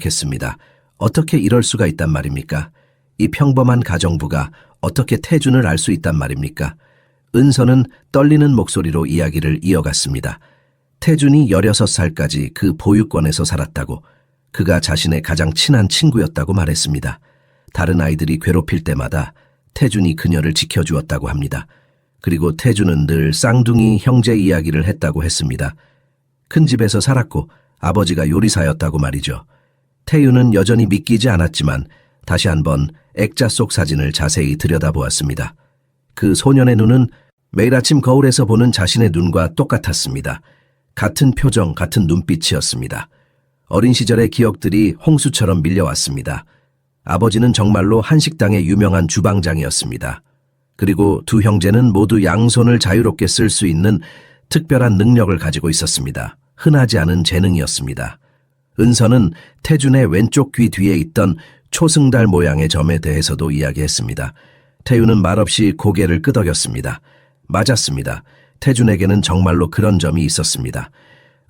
시작했습니다. 어떻게 이럴 수가 있단 말입니까? 이 평범한 가정부가 어떻게 태준을 알 수 있단 말입니까? 은서는 떨리는 목소리로 이야기를 이어갔습니다. 태준이 16살까지 그 보육원에서 살았다고, 그가 자신의 가장 친한 친구였다고 말했습니다. 다른 아이들이 괴롭힐 때마다 태준이 그녀를 지켜주었다고 합니다. 그리고 태준은 늘 쌍둥이 형제 이야기를 했다고 했습니다. 큰 집에서 살았고 아버지가 요리사였다고 말이죠. 태윤은 여전히 믿기지 않았지만 다시 한번 액자 속 사진을 자세히 들여다보았습니다. 그 소년의 눈은 매일 아침 거울에서 보는 자신의 눈과 똑같았습니다. 같은 표정, 같은 눈빛이었습니다. 어린 시절의 기억들이 홍수처럼 밀려왔습니다. 아버지는 정말로 한식당의 유명한 주방장이었습니다. 그리고 두 형제는 모두 양손을 자유롭게 쓸 수 있는 특별한 능력을 가지고 있었습니다. 흔하지 않은 재능이었습니다. 은서는 태준의 왼쪽 귀 뒤에 있던 초승달 모양의 점에 대해서도 이야기했습니다. 태윤은 말없이 고개를 끄덕였습니다. 맞았습니다. 태준에게는 정말로 그런 점이 있었습니다.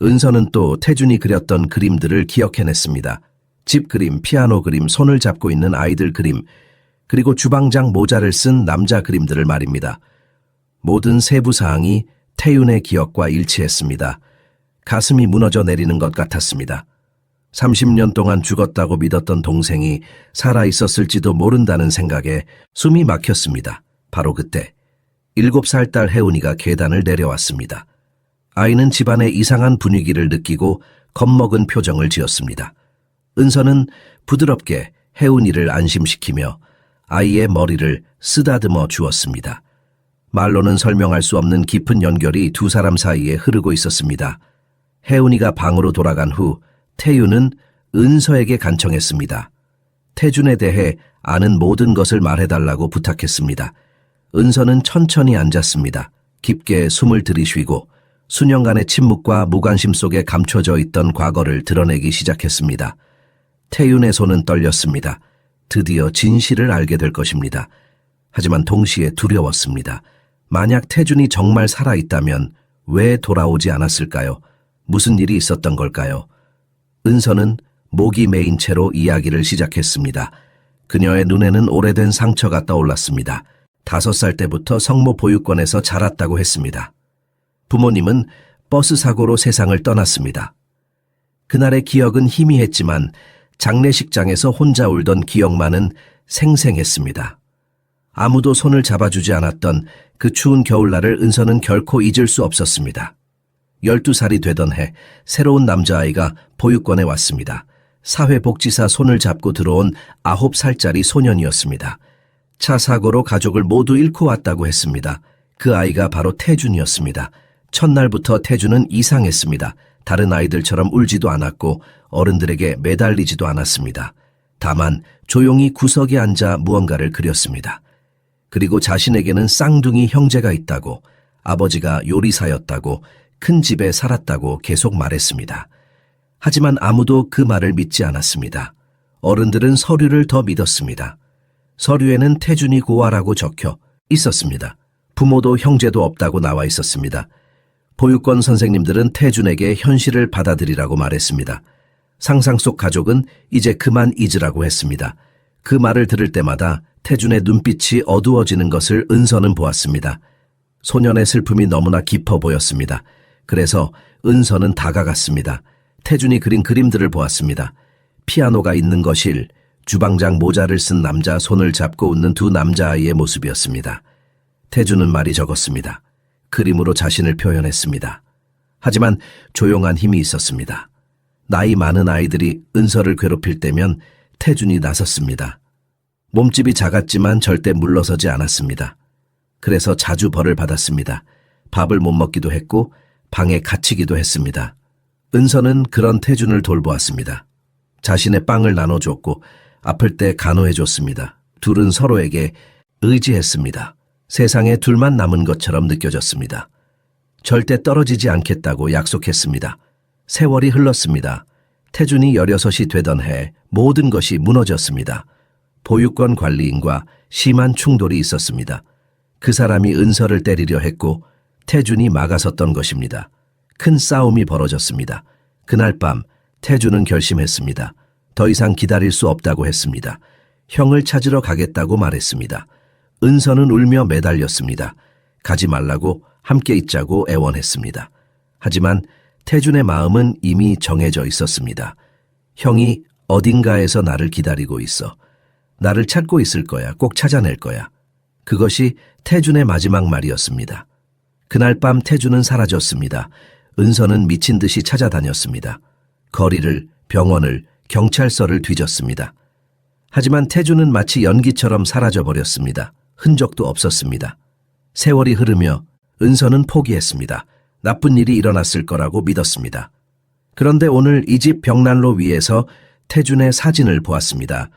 은서는 또 태준이 그렸던 그림들을 기억해냈습니다. 집 그림, 피아노 그림, 손을 잡고 있는 아이들 그림, 그리고 주방장 모자를 쓴 남자 그림들을 말입니다. 모든 세부 사항이 태윤의 기억과 일치했습니다. 가슴이 무너져 내리는 것 같았습니다. 30년 동안 죽었다고 믿었던 동생이 살아있었을지도 모른다는 생각에 숨이 막혔습니다. 바로 그때 7살 딸 혜운이가 계단을 내려왔습니다. 아이는 집안의 이상한 분위기를 느끼고 겁먹은 표정을 지었습니다. 은서는 부드럽게 혜운이를 안심시키며 아이의 머리를 쓰다듬어 주었습니다. 말로는 설명할 수 없는 깊은 연결이 두 사람 사이에 흐르고 있었습니다. 혜운이가 방으로 돌아간 후 태윤은 은서에게 간청했습니다. 태준에 대해 아는 모든 것을 말해달라고 부탁했습니다. 은서는 천천히 앉았습니다. 깊게 숨을 들이쉬고 수년간의 침묵과 무관심 속에 감춰져 있던 과거를 드러내기 시작했습니다. 태윤의 손은 떨렸습니다. 드디어 진실을 알게 될 것입니다. 하지만 동시에 두려웠습니다. 만약 태준이 정말 살아있다면 왜 돌아오지 않았을까요? 무슨 일이 있었던 걸까요? 은서는 목이 메인 채로 이야기를 시작했습니다. 그녀의 눈에는 오래된 상처가 떠올랐습니다. 5살 때부터 성모 보육원에서 자랐다고 했습니다. 부모님은 버스 사고로 세상을 떠났습니다. 그날의 기억은 희미했지만 장례식장에서 혼자 울던 기억만은 생생했습니다. 아무도 손을 잡아주지 않았던 그 추운 겨울날을 은서는 결코 잊을 수 없었습니다. 12살이 되던 해 새로운 남자아이가 보육원에 왔습니다. 사회복지사 손을 잡고 들어온 9살짜리 소년이었습니다. 차 사고로 가족을 모두 잃고 왔다고 했습니다. 그 아이가 바로 태준이었습니다. 첫날부터 태준은 이상했습니다. 다른 아이들처럼 울지도 않았고 어른들에게 매달리지도 않았습니다. 다만 조용히 구석에 앉아 무언가를 그렸습니다. 그리고 자신에게는 쌍둥이 형제가 있다고, 아버지가 요리사였다고, 큰 집에 살았다고 계속 말했습니다. 하지만 아무도 그 말을 믿지 않았습니다. 어른들은 서류를 더 믿었습니다. 서류에는 태준이 고아라고 적혀 있었습니다. 부모도 형제도 없다고 나와 있었습니다. 보육원 선생님들은 태준에게 현실을 받아들이라고 말했습니다. 상상 속 가족은 이제 그만 잊으라고 했습니다. 그 말을 들을 때마다 태준의 눈빛이 어두워지는 것을 은서는 보았습니다. 소년의 슬픔이 너무나 깊어 보였습니다. 그래서 은서는 다가갔습니다. 태준이 그린 그림들을 보았습니다. 피아노가 있는 거실, 주방장 모자를 쓴 남자 손을 잡고 웃는 두 남자아이의 모습이었습니다. 태준은 말이 적었습니다. 그림으로 자신을 표현했습니다. 하지만 조용한 힘이 있었습니다. 나이 많은 아이들이 은서를 괴롭힐 때면 태준이 나섰습니다. 몸집이 작았지만 절대 물러서지 않았습니다. 그래서 자주 벌을 받았습니다. 밥을 못 먹기도 했고 방에 갇히기도 했습니다. 은서는 그런 태준을 돌보았습니다. 자신의 빵을 나눠줬고 아플 때 간호해줬습니다. 둘은 서로에게 의지했습니다. 세상에 둘만 남은 것처럼 느껴졌습니다. 절대 떨어지지 않겠다고 약속했습니다. 세월이 흘렀습니다. 태준이 16이 되던 해 모든 것이 무너졌습니다. 보육원 관리인과 심한 충돌이 있었습니다. 그 사람이 은서를 때리려 했고 태준이 막아섰던 것입니다. 큰 싸움이 벌어졌습니다. 그날 밤 태준은 결심했습니다. 더 이상 기다릴 수 없다고 했습니다. 형을 찾으러 가겠다고 말했습니다. 은서는 울며 매달렸습니다. 가지 말라고, 함께 있자고 애원했습니다. 하지만 태준의 마음은 이미 정해져 있었습니다. 형이 어딘가에서 나를 기다리고 있어. 나를 찾고 있을 거야. 꼭 찾아낼 거야. 그것이 태준의 마지막 말이었습니다. 그날 밤 태준은 사라졌습니다. 은서는 미친 듯이 찾아다녔습니다. 거리를, 병원을, 경찰서를 뒤졌습니다. 하지만 태준은 마치 연기처럼 사라져버렸습니다. 흔적도 없었습니다. 세월이 흐르며 은서는 포기했습니다. 나쁜 일이 일어났을 거라고 믿었습니다. 그런데 오늘 이 집 벽난로 위에서 태준의 사진을 보았습니다.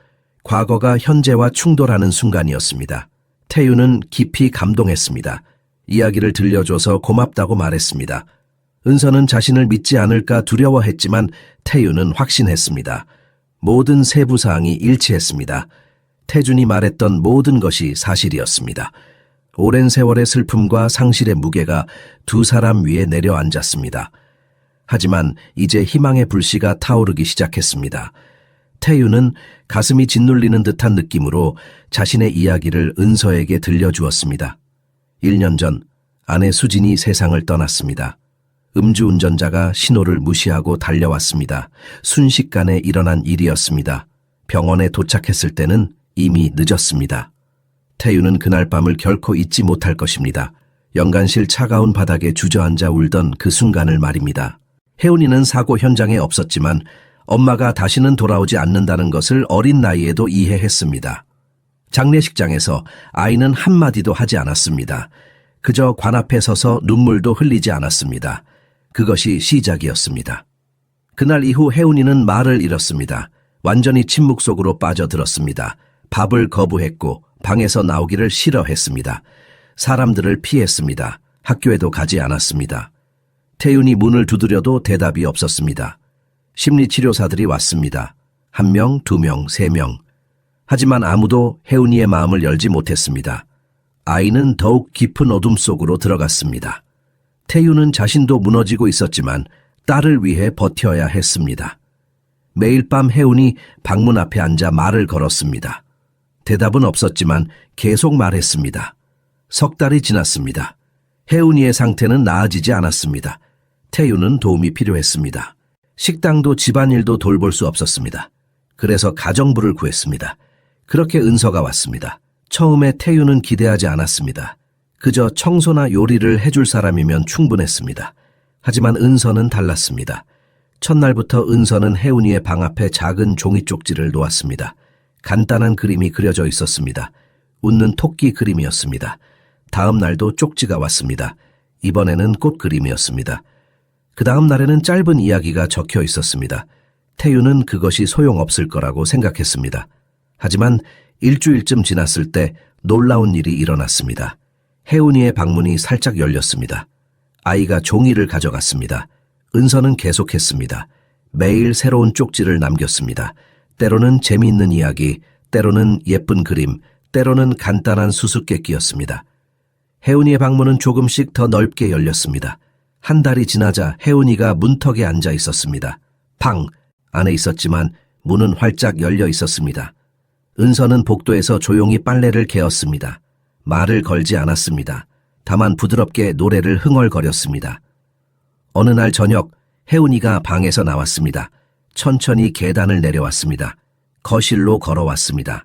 과거가 현재와 충돌하는 순간이었습니다. 태윤은 깊이 감동했습니다. 이야기를 들려줘서 고맙다고 말했습니다. 은서는 자신을 믿지 않을까 두려워했지만 태윤은 확신했습니다. 모든 세부사항이 일치했습니다. 태준이 말했던 모든 것이 사실이었습니다. 오랜 세월의 슬픔과 상실의 무게가 두 사람 위에 내려앉았습니다. 하지만 이제 희망의 불씨가 타오르기 시작했습니다. 태윤은 가슴이 짓눌리는 듯한 느낌으로 자신의 이야기를 은서에게 들려주었습니다. 1년 전 아내 수진이 세상을 떠났습니다. 음주운전자가 신호를 무시하고 달려왔습니다. 순식간에 일어난 일이었습니다. 병원에 도착했을 때는 이미 늦었습니다. 태윤은 그날 밤을 결코 잊지 못할 것입니다. 연간실 차가운 바닥에 주저앉아 울던 그 순간을 말입니다. 혜운이는 사고 현장에 없었지만 엄마가 다시는 돌아오지 않는다는 것을 어린 나이에도 이해했습니다. 장례식장에서 아이는 한마디도 하지 않았습니다. 그저 관 앞에 서서 눈물도 흘리지 않았습니다. 그것이 시작이었습니다. 그날 이후 혜운이는 말을 잃었습니다. 완전히 침묵 속으로 빠져들었습니다. 밥을 거부했고 방에서 나오기를 싫어했습니다. 사람들을 피했습니다. 학교에도 가지 않았습니다. 태윤이 문을 두드려도 대답이 없었습니다. 심리치료사들이 왔습니다. 1명, 2명, 3명. 하지만 아무도 혜운이의 마음을 열지 못했습니다. 아이는 더욱 깊은 어둠 속으로 들어갔습니다. 태윤은 자신도 무너지고 있었지만 딸을 위해 버텨야 했습니다. 매일 밤 혜운이 방문 앞에 앉아 말을 걸었습니다. 대답은 없었지만 계속 말했습니다. 석 달이 지났습니다. 혜운이의 상태는 나아지지 않았습니다. 태윤은 도움이 필요했습니다. 식당도 집안일도 돌볼 수 없었습니다. 그래서 가정부를 구했습니다. 그렇게 은서가 왔습니다. 처음에 태윤은 기대하지 않았습니다. 그저 청소나 요리를 해줄 사람이면 충분했습니다. 하지만 은서는 달랐습니다. 첫날부터 은서는 혜운이의 방 앞에 작은 종이 쪽지를 놓았습니다. 간단한 그림이 그려져 있었습니다. 웃는 토끼 그림이었습니다. 다음 날도 쪽지가 왔습니다. 이번에는 꽃 그림이었습니다. 그 다음 날에는 짧은 이야기가 적혀 있었습니다. 태윤은 그것이 소용없을 거라고 생각했습니다. 하지만 일주일쯤 지났을 때 놀라운 일이 일어났습니다. 혜운이의 방문이 살짝 열렸습니다. 아이가 종이를 가져갔습니다. 은서는 계속했습니다. 매일 새로운 쪽지를 남겼습니다. 때로는 재미있는 이야기, 때로는 예쁜 그림, 때로는 간단한 수수께끼였습니다. 혜운이의 방문은 조금씩 더 넓게 열렸습니다. 한 달이 지나자 혜운이가 문턱에 앉아 있었습니다. 방 안에 있었지만 문은 활짝 열려 있었습니다. 은서는 복도에서 조용히 빨래를 개었습니다. 말을 걸지 않았습니다. 다만 부드럽게 노래를 흥얼거렸습니다. 어느 날 저녁 혜운이가 방에서 나왔습니다. 천천히 계단을 내려왔습니다. 거실로 걸어왔습니다.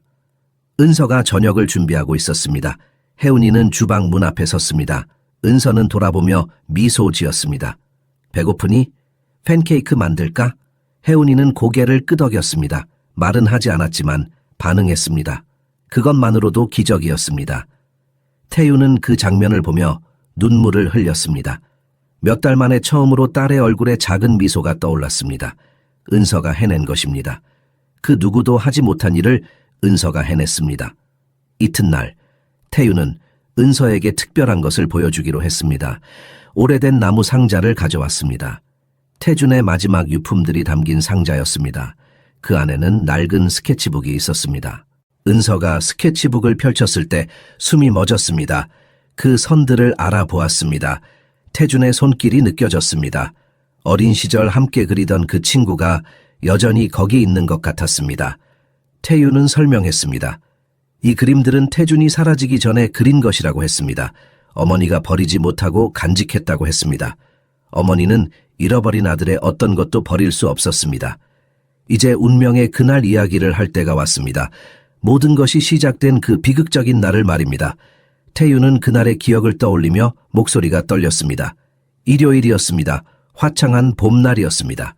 은서가 저녁을 준비하고 있었습니다. 혜운이는 주방 문 앞에 섰습니다. 은서는 돌아보며 미소 지었습니다. 배고프니? 팬케이크 만들까? 혜운이는 고개를 끄덕였습니다. 말은 하지 않았지만 반응했습니다. 그것만으로도 기적이었습니다. 태윤은 그 장면을 보며 눈물을 흘렸습니다. 몇 달 만에 처음으로 딸의 얼굴에 작은 미소가 떠올랐습니다. 은서가 해낸 것입니다. 그 누구도 하지 못한 일을 은서가 해냈습니다. 이튿날 태윤은 은서에게 특별한 것을 보여주기로 했습니다. 오래된 나무 상자를 가져왔습니다. 태준의 마지막 유품들이 담긴 상자였습니다. 그 안에는 낡은 스케치북이 있었습니다. 은서가 스케치북을 펼쳤을 때 숨이 멎었습니다. 그 선들을 알아보았습니다. 태준의 손길이 느껴졌습니다. 어린 시절 함께 그리던 그 친구가 여전히 거기 있는 것 같았습니다. 태유는 설명했습니다. 이 그림들은 태준이 사라지기 전에 그린 것이라고 했습니다. 어머니가 버리지 못하고 간직했다고 했습니다. 어머니는 잃어버린 아들의 어떤 것도 버릴 수 없었습니다. 이제 운명의 그날 이야기를 할 때가 왔습니다. 모든 것이 시작된 그 비극적인 날을 말입니다. 태유는 그날의 기억을 떠올리며 목소리가 떨렸습니다. 일요일이었습니다. 화창한 봄날이었습니다.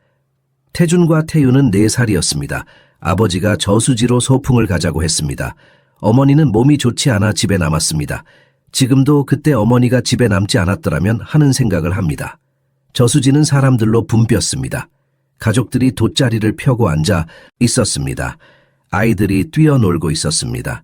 태준과 태유는 4살이었습니다. 아버지가 저수지로 소풍을 가자고 했습니다. 어머니는 몸이 좋지 않아 집에 남았습니다. 지금도 그때 어머니가 집에 남지 않았더라면 하는 생각을 합니다. 저수지는 사람들로 붐볐습니다. 가족들이 돗자리를 펴고 앉아 있었습니다. 아이들이 뛰어놀고 있었습니다.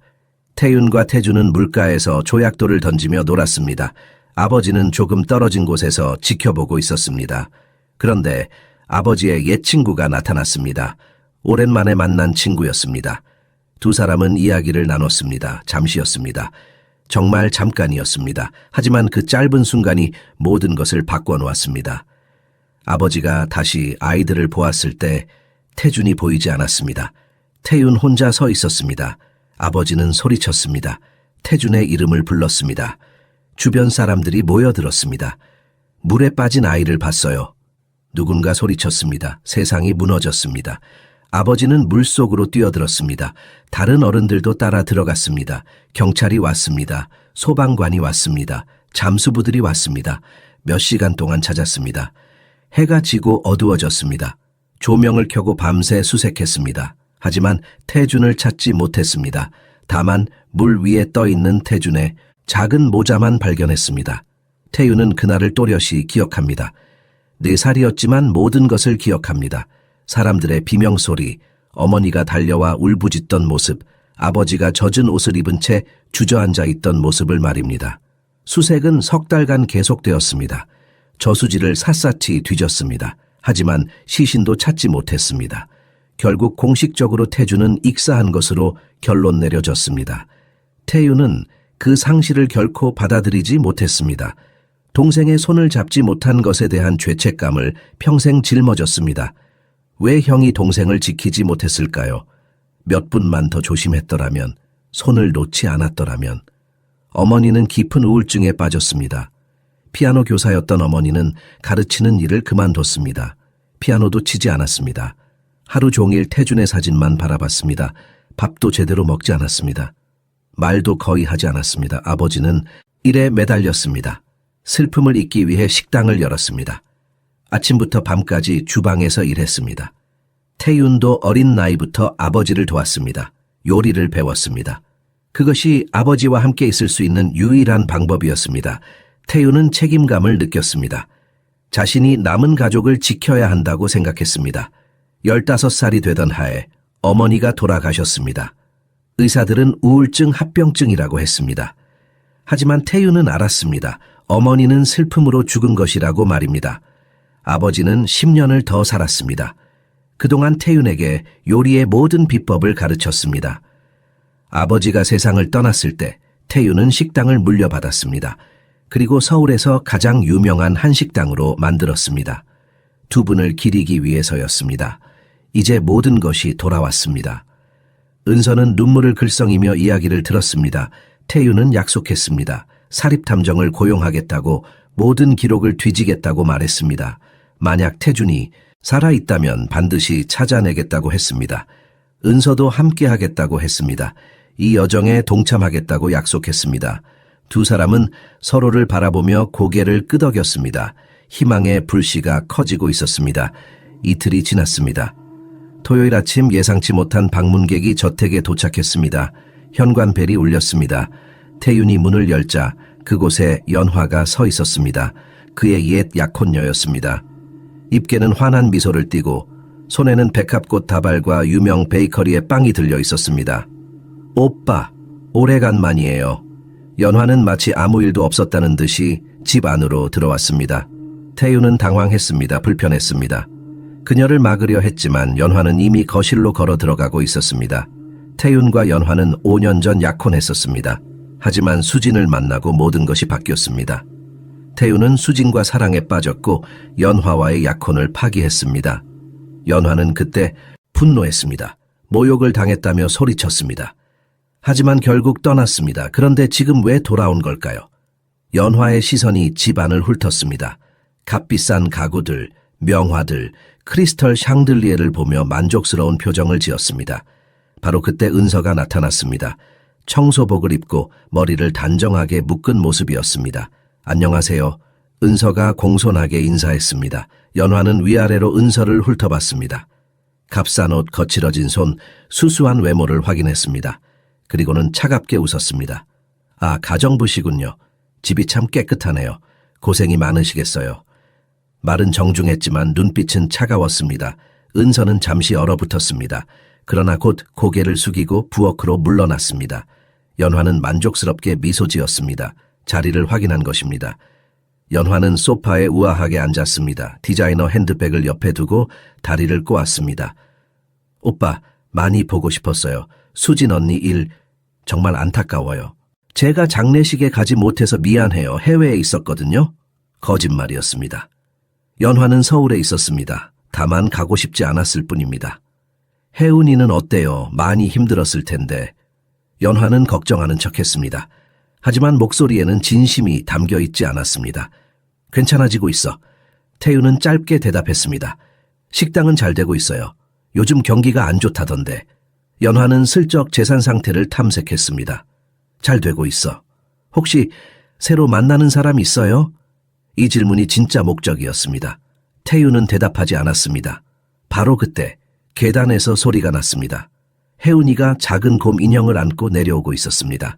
태윤과 태준은 물가에서 조약돌을 던지며 놀았습니다. 아버지는 조금 떨어진 곳에서 지켜보고 있었습니다. 그런데 아버지의 옛 친구가 나타났습니다. 오랜만에 만난 친구였습니다. 두 사람은 이야기를 나눴습니다. 잠시였습니다. 정말 잠깐이었습니다. 하지만 그 짧은 순간이 모든 것을 바꿔놓았습니다. 아버지가 다시 아이들을 보았을 때 태준이 보이지 않았습니다. 태윤 혼자 서 있었습니다. 아버지는 소리쳤습니다. 태준의 이름을 불렀습니다. 주변 사람들이 모여들었습니다. 물에 빠진 아이를 봤어요. 누군가 소리쳤습니다. 세상이 무너졌습니다. 아버지는 물속으로 뛰어들었습니다. 다른 어른들도 따라 들어갔습니다. 경찰이 왔습니다. 소방관이 왔습니다. 잠수부들이 왔습니다. 몇 시간 동안 찾았습니다. 해가 지고 어두워졌습니다. 조명을 켜고 밤새 수색했습니다. 하지만 태준을 찾지 못했습니다. 다만 물 위에 떠 있는 태준의 작은 모자만 발견했습니다. 태윤은 그날을 또렷이 기억합니다. 4살이었지만 모든 것을 기억합니다. 사람들의 비명소리, 어머니가 달려와 울부짖던 모습, 아버지가 젖은 옷을 입은 채 주저앉아 있던 모습을 말입니다. 수색은 석 달간 계속되었습니다. 저수지를 샅샅이 뒤졌습니다. 하지만 시신도 찾지 못했습니다. 결국 공식적으로 태준은 익사한 것으로 결론 내려졌습니다. 태윤은 그 상실을 결코 받아들이지 못했습니다. 동생의 손을 잡지 못한 것에 대한 죄책감을 평생 짊어졌습니다. 왜 형이 동생을 지키지 못했을까요? 몇 분만 더 조심했더라면, 손을 놓지 않았더라면. 어머니는 깊은 우울증에 빠졌습니다. 피아노 교사였던 어머니는 가르치는 일을 그만뒀습니다. 피아노도 치지 않았습니다. 하루 종일 태준의 사진만 바라봤습니다. 밥도 제대로 먹지 않았습니다. 말도 거의 하지 않았습니다. 아버지는 일에 매달렸습니다. 슬픔을 잊기 위해 식당을 열었습니다. 아침부터 밤까지 주방에서 일했습니다. 태윤도 어린 나이부터 아버지를 도왔습니다. 요리를 배웠습니다. 그것이 아버지와 함께 있을 수 있는 유일한 방법이었습니다. 태윤은 책임감을 느꼈습니다. 자신이 남은 가족을 지켜야 한다고 생각했습니다. 15살이 되던 하에 어머니가 돌아가셨습니다. 의사들은 우울증 합병증이라고 했습니다. 하지만 태윤은 알았습니다. 어머니는 슬픔으로 죽은 것이라고 말입니다. 아버지는 10년을 더 살았습니다. 그동안 태윤에게 요리의 모든 비법을 가르쳤습니다. 아버지가 세상을 떠났을 때 태윤은 식당을 물려받았습니다. 그리고 서울에서 가장 유명한 한식당으로 만들었습니다. 두 분을 기리기 위해서였습니다. 이제 모든 것이 돌아왔습니다. 은서는 눈물을 글썽이며 이야기를 들었습니다. 태윤은 약속했습니다. 사립탐정을 고용하겠다고, 모든 기록을 뒤지겠다고 말했습니다. 만약 태준이 살아있다면 반드시 찾아내겠다고 했습니다. 은서도 함께하겠다고 했습니다. 이 여정에 동참하겠다고 약속했습니다. 두 사람은 서로를 바라보며 고개를 끄덕였습니다. 희망의 불씨가 커지고 있었습니다. 이틀이 지났습니다. 토요일 아침 예상치 못한 방문객이 저택에 도착했습니다. 현관벨이 울렸습니다. 태윤이 문을 열자 그곳에 연화가 서 있었습니다. 그의 옛 약혼녀였습니다. 입계는 환한 미소를 띠고 손에는 백합꽃 다발과 유명 베이커리의 빵이 들려 있었습니다. 오빠, 오래간만이에요. 연화는 마치 아무 일도 없었다는 듯이 집 안으로 들어왔습니다. 태윤은 당황했습니다. 불편했습니다. 그녀를 막으려 했지만 연화는 이미 거실로 걸어 들어가고 있었습니다. 태윤과 연화는 5년 전 약혼했었습니다. 하지만 수진을 만나고 모든 것이 바뀌었습니다. 태윤은 수진과 사랑에 빠졌고 연화와의 약혼을 파기했습니다. 연화는 그때 분노했습니다. 모욕을 당했다며 소리쳤습니다. 하지만 결국 떠났습니다. 그런데 지금 왜 돌아온 걸까요? 연화의 시선이 집안을 훑었습니다. 값비싼 가구들, 명화들, 크리스털 샹들리에를 보며 만족스러운 표정을 지었습니다. 바로 그때 은서가 나타났습니다. 청소복을 입고 머리를 단정하게 묶은 모습이었습니다. 안녕하세요. 은서가 공손하게 인사했습니다. 연화는 위아래로 은서를 훑어봤습니다. 값싼 옷, 거칠어진 손, 수수한 외모를 확인했습니다. 그리고는 차갑게 웃었습니다. 아, 가정부시군요. 집이 참 깨끗하네요. 고생이 많으시겠어요. 말은 정중했지만 눈빛은 차가웠습니다. 은서는 잠시 얼어붙었습니다. 그러나 곧 고개를 숙이고 부엌으로 물러났습니다. 연화는 만족스럽게 미소 지었습니다. 자리를 확인한 것입니다. 연화는 소파에 우아하게 앉았습니다. 디자이너 핸드백을 옆에 두고 다리를 꼬았습니다. 오빠, 많이 보고 싶었어요. 수진 언니 일 정말 안타까워요. 제가 장례식에 가지 못해서 미안해요. 해외에 있었거든요. 거짓말이었습니다. 연화는 서울에 있었습니다. 다만 가고 싶지 않았을 뿐입니다. 혜운이는 어때요? 많이 힘들었을 텐데. 연화는 걱정하는 척했습니다. 하지만 목소리에는 진심이 담겨 있지 않았습니다. 괜찮아지고 있어. 태유는 짧게 대답했습니다. 식당은 잘 되고 있어요. 요즘 경기가 안 좋다던데. 연화는 슬쩍 재산 상태를 탐색했습니다. 잘 되고 있어. 혹시 새로 만나는 사람 있어요? 이 질문이 진짜 목적이었습니다. 태유는 대답하지 않았습니다. 바로 그때 계단에서 소리가 났습니다. 혜운이가 작은 곰 인형을 안고 내려오고 있었습니다.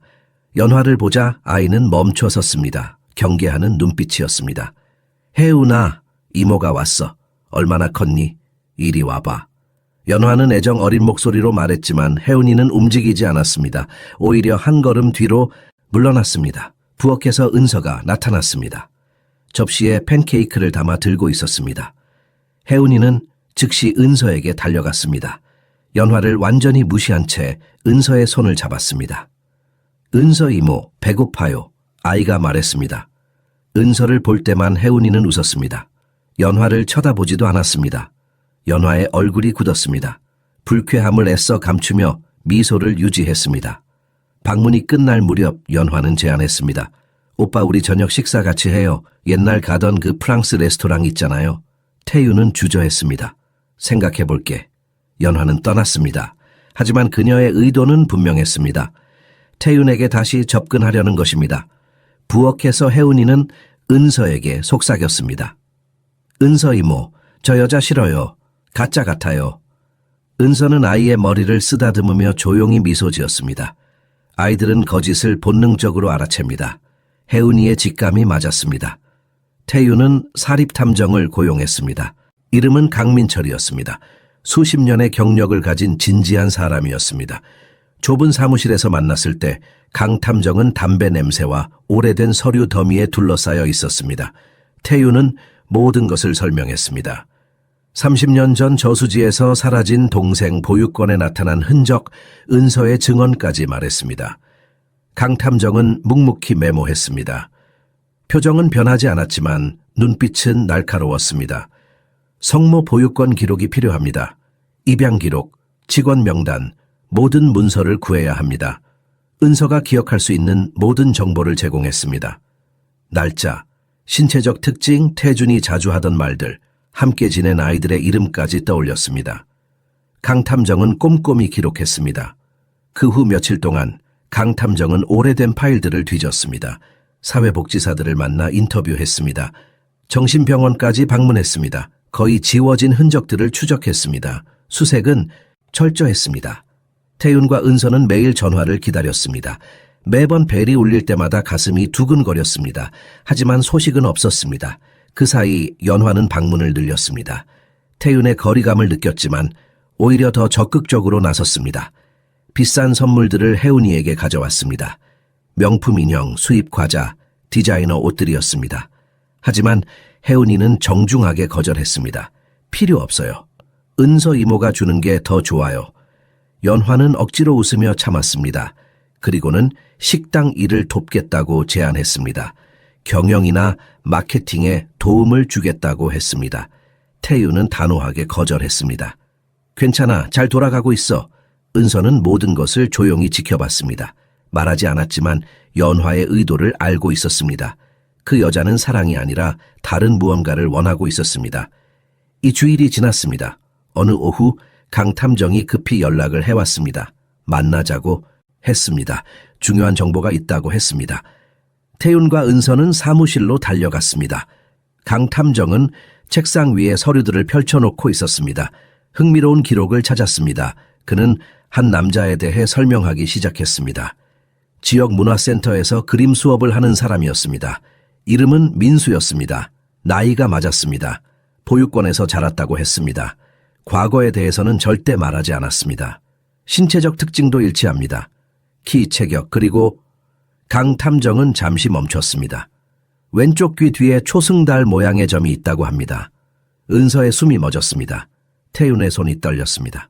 연화를 보자 아이는 멈춰 섰습니다. 경계하는 눈빛이었습니다. 혜운아, 이모가 왔어. 얼마나 컸니? 이리 와봐. 연화는 애정 어린 목소리로 말했지만 혜운이는 움직이지 않았습니다. 오히려 한 걸음 뒤로 물러났습니다. 부엌에서 은서가 나타났습니다. 접시에 팬케이크를 담아 들고 있었습니다. 혜운이는 즉시 은서에게 달려갔습니다. 연화를 완전히 무시한 채 은서의 손을 잡았습니다. 은서 이모, 배고파요. 아이가 말했습니다. 은서를 볼 때만 혜운이는 웃었습니다. 연화를 쳐다보지도 않았습니다. 연화의 얼굴이 굳었습니다. 불쾌함을 애써 감추며 미소를 유지했습니다. 방문이 끝날 무렵 연화는 제안했습니다. 오빠 우리 저녁 식사 같이 해요. 옛날 가던 그 프랑스 레스토랑 있잖아요. 태유는 주저했습니다. 생각해볼게. 연화는 떠났습니다. 하지만 그녀의 의도는 분명했습니다. 태윤에게 다시 접근하려는 것입니다. 부엌에서 혜운이는 은서에게 속삭였습니다. 은서 이모, 저 여자 싫어요. 가짜 같아요. 은서는 아이의 머리를 쓰다듬으며 조용히 미소 지었습니다. 아이들은 거짓을 본능적으로 알아챕니다. 혜운이의 직감이 맞았습니다. 태유는 사립탐정을 고용했습니다. 이름은 강민철이었습니다. 수십 년의 경력을 가진 진지한 사람이었습니다. 좁은 사무실에서 만났을 때 강 탐정은 담배 냄새와 오래된 서류 더미에 둘러싸여 있었습니다. 태유는 모든 것을 설명했습니다. 30년 전 저수지에서 사라진 동생 보육권에 나타난 흔적, 은서의 증언까지 말했습니다. 강 탐정은 묵묵히 메모했습니다. 표정은 변하지 않았지만 눈빛은 날카로웠습니다. 성모 보육권 기록이 필요합니다. 입양 기록, 직원 명단, 모든 문서를 구해야 합니다. 은서가 기억할 수 있는 모든 정보를 제공했습니다. 날짜, 신체적 특징, 태준이 자주 하던 말들, 함께 지낸 아이들의 이름까지 떠올렸습니다. 강 탐정은 꼼꼼히 기록했습니다. 그 후 며칠 동안 강 탐정은 오래된 파일들을 뒤졌습니다. 사회복지사들을 만나 인터뷰했습니다. 정신병원까지 방문했습니다. 거의 지워진 흔적들을 추적했습니다. 수색은 철저했습니다. 태윤과 은서는 매일 전화를 기다렸습니다. 매번 벨이 울릴 때마다 가슴이 두근거렸습니다. 하지만 소식은 없었습니다. 그 사이 연화는 방문을 늘렸습니다. 태윤의 거리감을 느꼈지만 오히려 더 적극적으로 나섰습니다. 비싼 선물들을 혜운이에게 가져왔습니다. 명품 인형, 수입 과자, 디자이너 옷들이었습니다. 하지만 혜운이는 정중하게 거절했습니다. 필요 없어요. 은서 이모가 주는 게 더 좋아요. 연화는 억지로 웃으며 참았습니다. 그리고는 식당 일을 돕겠다고 제안했습니다. 경영이나 마케팅에 도움을 주겠다고 했습니다. 태유는 단호하게 거절했습니다. 괜찮아, 잘 돌아가고 있어. 은서는 모든 것을 조용히 지켜봤습니다. 말하지 않았지만 연화의 의도를 알고 있었습니다. 그 여자는 사랑이 아니라 다른 무언가를 원하고 있었습니다. 이 주일이 지났습니다. 어느 오후 강탐정이 급히 연락을 해왔습니다. 만나자고 했습니다. 중요한 정보가 있다고 했습니다. 태윤과 은서는 사무실로 달려갔습니다. 강탐정은 책상 위에 서류들을 펼쳐놓고 있었습니다. 흥미로운 기록을 찾았습니다. 그는 한 남자에 대해 설명하기 시작했습니다. 지역 문화센터에서 그림 수업을 하는 사람이었습니다. 이름은 민수였습니다. 나이가 맞았습니다. 보육원에서 자랐다고 했습니다. 과거에 대해서는 절대 말하지 않았습니다. 신체적 특징도 일치합니다. 키, 체격, 그리고 강탐정은 잠시 멈췄습니다. 왼쪽 귀 뒤에 초승달 모양의 점이 있다고 합니다. 은서의 숨이 멎었습니다. 태윤의 손이 떨렸습니다.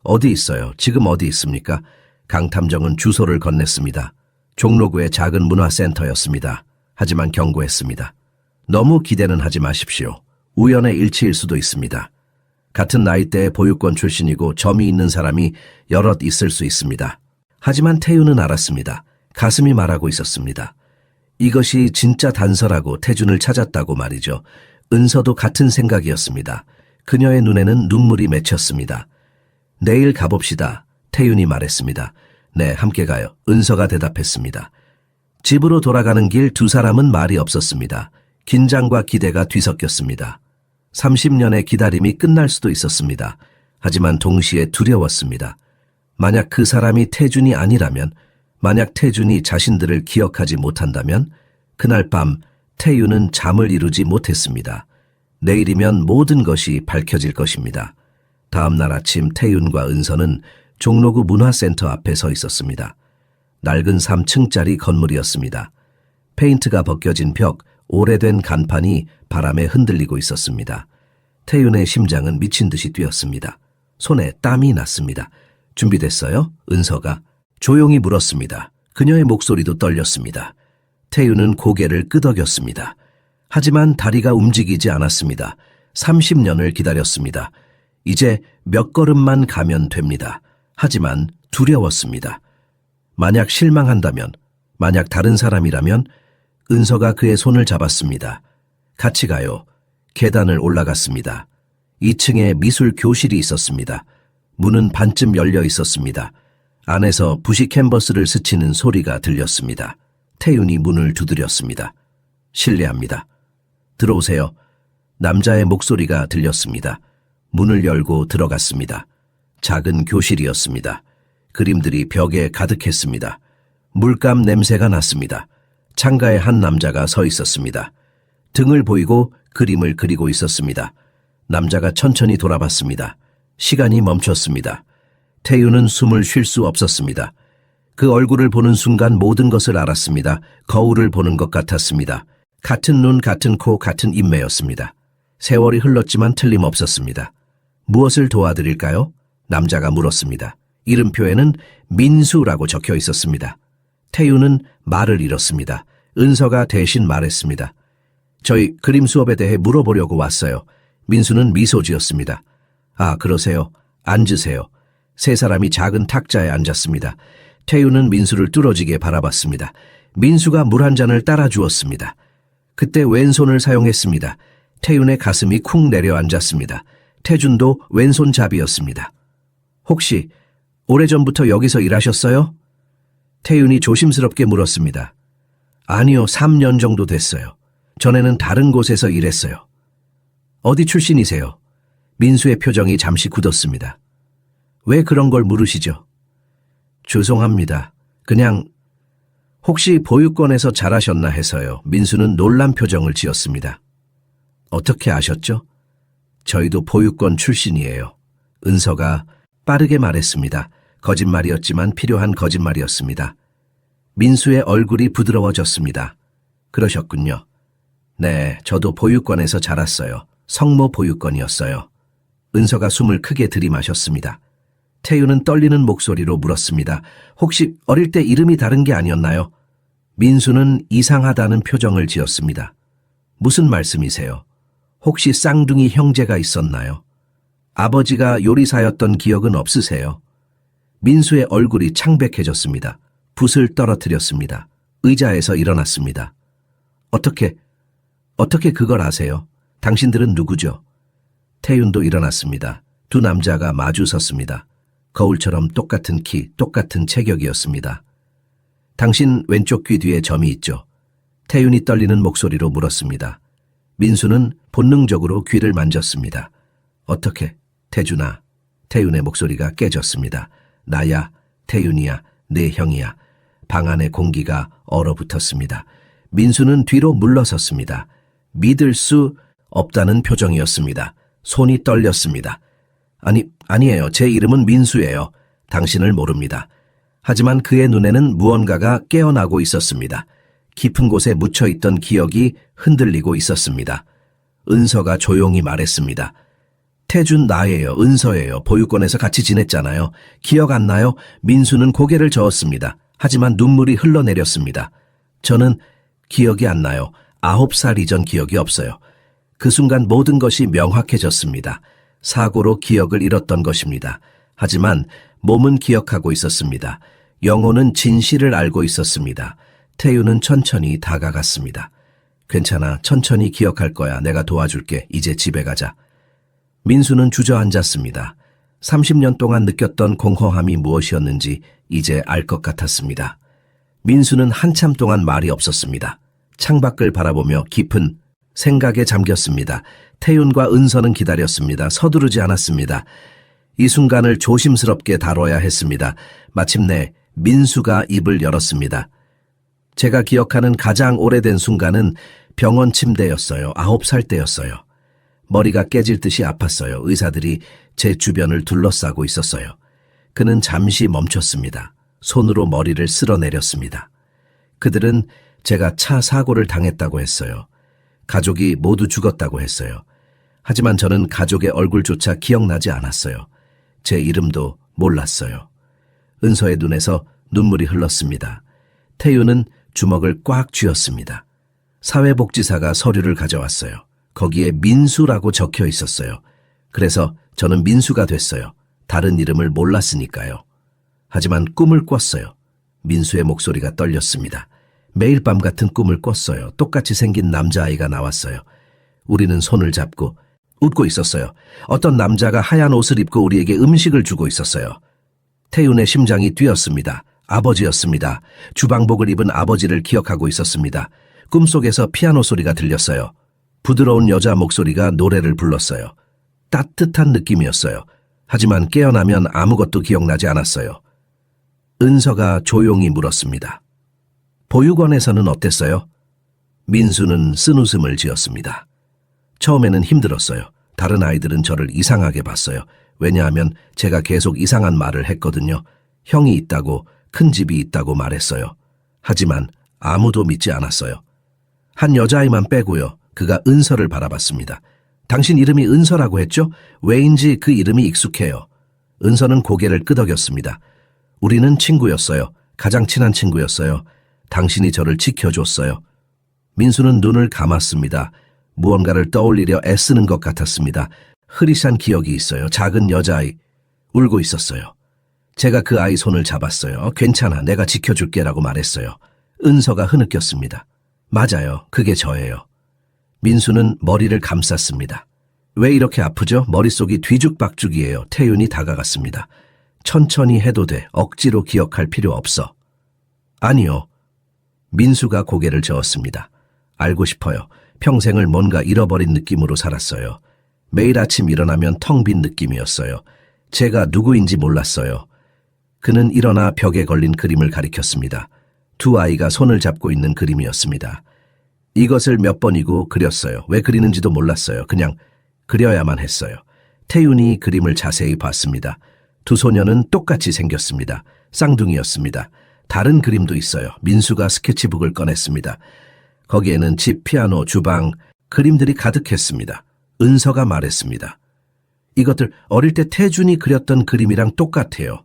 어디 있어요? 지금 어디 있습니까? 강탐정은 주소를 건넸습니다. 종로구의 작은 문화센터였습니다. 하지만 경고했습니다. 너무 기대는 하지 마십시오. 우연의 일치일 수도 있습니다. 같은 나이대의 보육원 출신이고 점이 있는 사람이 여럿 있을 수 있습니다. 하지만 태윤은 알았습니다. 가슴이 말하고 있었습니다. 이것이 진짜 단서라고 태준을 찾았다고 말이죠. 은서도 같은 생각이었습니다. 그녀의 눈에는 눈물이 맺혔습니다. 내일 가봅시다. 태윤이 말했습니다. 네, 함께 가요. 은서가 대답했습니다. 집으로 돌아가는 길 두 사람은 말이 없었습니다. 긴장과 기대가 뒤섞였습니다. 30년의 기다림이 끝날 수도 있었습니다. 하지만 동시에 두려웠습니다. 만약 그 사람이 태준이 아니라면, 만약 태준이 자신들을 기억하지 못한다면 그날 밤 태윤은 잠을 이루지 못했습니다. 내일이면 모든 것이 밝혀질 것입니다. 다음 날 아침 태윤과 은서는 종로구 문화센터 앞에 서 있었습니다. 낡은 3층짜리 건물이었습니다. 페인트가 벗겨진 벽, 오래된 간판이 바람에 흔들리고 있었습니다. 태윤의 심장은 미친 듯이 뛰었습니다. 손에 땀이 났습니다. 준비됐어요? 은서가 조용히 물었습니다. 그녀의 목소리도 떨렸습니다. 태윤은 고개를 끄덕였습니다. 하지만 다리가 움직이지 않았습니다. 30년을 기다렸습니다. 이제 몇 걸음만 가면 됩니다. 하지만 두려웠습니다. 만약 실망한다면, 만약 다른 사람이라면 은서가 그의 손을 잡았습니다. 같이 가요. 계단을 올라갔습니다. 2층에 미술 교실이 있었습니다. 문은 반쯤 열려 있었습니다. 안에서 붓이 캔버스를 스치는 소리가 들렸습니다. 태윤이 문을 두드렸습니다. 실례합니다. 들어오세요. 남자의 목소리가 들렸습니다. 문을 열고 들어갔습니다. 작은 교실이었습니다. 그림들이 벽에 가득했습니다. 물감 냄새가 났습니다. 창가에 한 남자가 서 있었습니다. 등을 보이고 그림을 그리고 있었습니다. 남자가 천천히 돌아봤습니다. 시간이 멈췄습니다. 태윤은 숨을 쉴 수 없었습니다. 그 얼굴을 보는 순간 모든 것을 알았습니다. 거울을 보는 것 같았습니다. 같은 눈, 같은 코, 같은 인매였습니다. 세월이 흘렀지만 틀림없었습니다. 무엇을 도와드릴까요? 남자가 물었습니다. 이름표에는 민수라고 적혀 있었습니다. 태윤은 말을 잃었습니다. 은서가 대신 말했습니다. 저희 그림 수업에 대해 물어보려고 왔어요. 민수는 미소 지었습니다. 아, 그러세요. 앉으세요. 세 사람이 작은 탁자에 앉았습니다. 태윤은 민수를 뚫어지게 바라봤습니다. 민수가 물 한 잔을 따라 주었습니다. 그때 왼손을 사용했습니다. 태윤의 가슴이 쿵 내려앉았습니다. 태준도 왼손잡이였습니다. 혹시 오래전부터 여기서 일하셨어요? 태윤이 조심스럽게 물었습니다. 아니요, 3년 정도 됐어요. 전에는 다른 곳에서 일했어요. 어디 출신이세요? 민수의 표정이 잠시 굳었습니다. 왜 그런 걸 물으시죠? 죄송합니다. 그냥 혹시 보육원에서 잘하셨나 해서요. 민수는 놀란 표정을 지었습니다. 어떻게 아셨죠? 저희도 보육원 출신이에요. 은서가 빠르게 말했습니다. 거짓말이었지만 필요한 거짓말이었습니다. 민수의 얼굴이 부드러워졌습니다. 그러셨군요. 네, 저도 보육원에서 자랐어요. 성모 보육원이었어요. 은서가 숨을 크게 들이마셨습니다. 태윤은 떨리는 목소리로 물었습니다. 혹시 어릴 때 이름이 다른 게 아니었나요? 민수는 이상하다는 표정을 지었습니다. 무슨 말씀이세요? 혹시 쌍둥이 형제가 있었나요? 아버지가 요리사였던 기억은 없으세요? 민수의 얼굴이 창백해졌습니다. 붓을 떨어뜨렸습니다. 의자에서 일어났습니다. 어떻게 그걸 아세요? 당신들은 누구죠? 태윤도 일어났습니다. 두 남자가 마주 섰습니다. 거울처럼 똑같은 키, 똑같은 체격이었습니다. 당신 왼쪽 귀 뒤에 점이 있죠? 태윤이 떨리는 목소리로 물었습니다. 민수는 본능적으로 귀를 만졌습니다. 어떻게? 태준아. 태윤의 목소리가 깨졌습니다. 나야, 태윤이야, 내 형이야. 방 안의 공기가 얼어붙었습니다. 민수는 뒤로 물러섰습니다. 믿을 수 없다는 표정이었습니다. 손이 떨렸습니다. 아니에요. 제 이름은 민수예요. 당신을 모릅니다. 하지만 그의 눈에는 무언가가 깨어나고 있었습니다. 깊은 곳에 묻혀있던 기억이 흔들리고 있었습니다. 은서가 조용히 말했습니다. 태준 나예요. 은서예요. 보육원에서 같이 지냈잖아요. 기억 안 나요? 민수는 고개를 저었습니다. 하지만 눈물이 흘러내렸습니다. 저는 기억이 안 나요. 9살 이전 기억이 없어요. 그 순간 모든 것이 명확해졌습니다. 사고로 기억을 잃었던 것입니다. 하지만 몸은 기억하고 있었습니다. 영혼은 진실을 알고 있었습니다. 태유는 천천히 다가갔습니다. 괜찮아. 천천히 기억할 거야. 내가 도와줄게. 이제 집에 가자. 민수는 주저앉았습니다. 30년 동안 느꼈던 공허함이 무엇이었는지 이제 알 것 같았습니다. 민수는 한참 동안 말이 없었습니다. 창밖을 바라보며 깊은 생각에 잠겼습니다. 태윤과 은서는 기다렸습니다. 서두르지 않았습니다. 이 순간을 조심스럽게 다뤄야 했습니다. 마침내 민수가 입을 열었습니다. 제가 기억하는 가장 오래된 순간은 병원 침대였어요. 9살 때였어요. 머리가 깨질 듯이 아팠어요. 의사들이 제 주변을 둘러싸고 있었어요. 그는 잠시 멈췄습니다. 손으로 머리를 쓸어내렸습니다. 그들은 제가 차 사고를 당했다고 했어요. 가족이 모두 죽었다고 했어요. 하지만 저는 가족의 얼굴조차 기억나지 않았어요. 제 이름도 몰랐어요. 은서의 눈에서 눈물이 흘렀습니다. 태유는 주먹을 꽉 쥐었습니다. 사회복지사가 서류를 가져왔어요. 거기에 민수라고 적혀 있었어요. 그래서 저는 민수가 됐어요. 다른 이름을 몰랐으니까요. 하지만 꿈을 꿨어요. 민수의 목소리가 떨렸습니다. 매일 밤 같은 꿈을 꿨어요. 똑같이 생긴 남자아이가 나왔어요. 우리는 손을 잡고 웃고 있었어요. 어떤 남자가 하얀 옷을 입고 우리에게 음식을 주고 있었어요. 태윤의 심장이 뛰었습니다. 아버지였습니다. 주방복을 입은 아버지를 기억하고 있었습니다. 꿈속에서 피아노 소리가 들렸어요. 부드러운 여자 목소리가 노래를 불렀어요. 따뜻한 느낌이었어요. 하지만 깨어나면 아무것도 기억나지 않았어요. 은서가 조용히 물었습니다. 보육원에서는 어땠어요? 민수는 쓴웃음을 지었습니다. 처음에는 힘들었어요. 다른 아이들은 저를 이상하게 봤어요. 왜냐하면 제가 계속 이상한 말을 했거든요. 형이 있다고, 큰 집이 있다고 말했어요. 하지만 아무도 믿지 않았어요. 한 여자아이만 빼고요. 그가 은서를 바라봤습니다. 당신 이름이 은서라고 했죠? 왜인지 그 이름이 익숙해요. 은서는 고개를 끄덕였습니다. 우리는 친구였어요. 가장 친한 친구였어요. 당신이 저를 지켜줬어요. 민수는 눈을 감았습니다. 무언가를 떠올리려 애쓰는 것 같았습니다. 흐릿한 기억이 있어요. 작은 여자아이. 울고 있었어요. 제가 그 아이 손을 잡았어요. 괜찮아. 내가 지켜줄게라고 말했어요. 은서가 흐느꼈습니다. 맞아요. 그게 저예요. 민수는 머리를 감쌌습니다. 왜 이렇게 아프죠? 머릿속이 뒤죽박죽이에요. 태윤이 다가갔습니다. 천천히 해도 돼. 억지로 기억할 필요 없어. 아니요. 민수가 고개를 저었습니다. 알고 싶어요. 평생을 뭔가 잃어버린 느낌으로 살았어요. 매일 아침 일어나면 텅 빈 느낌이었어요. 제가 누구인지 몰랐어요. 그는 일어나 벽에 걸린 그림을 가리켰습니다. 두 아이가 손을 잡고 있는 그림이었습니다. 이것을 몇 번이고 그렸어요. 왜 그리는지도 몰랐어요. 그냥 그려야만 했어요. 태윤이 그림을 자세히 봤습니다. 두 소녀는 똑같이 생겼습니다. 쌍둥이였습니다. 다른 그림도 있어요. 민수가 스케치북을 꺼냈습니다. 거기에는 집, 피아노, 주방, 그림들이 가득했습니다. 은서가 말했습니다. 이것들 어릴 때 태준이 그렸던 그림이랑 똑같아요.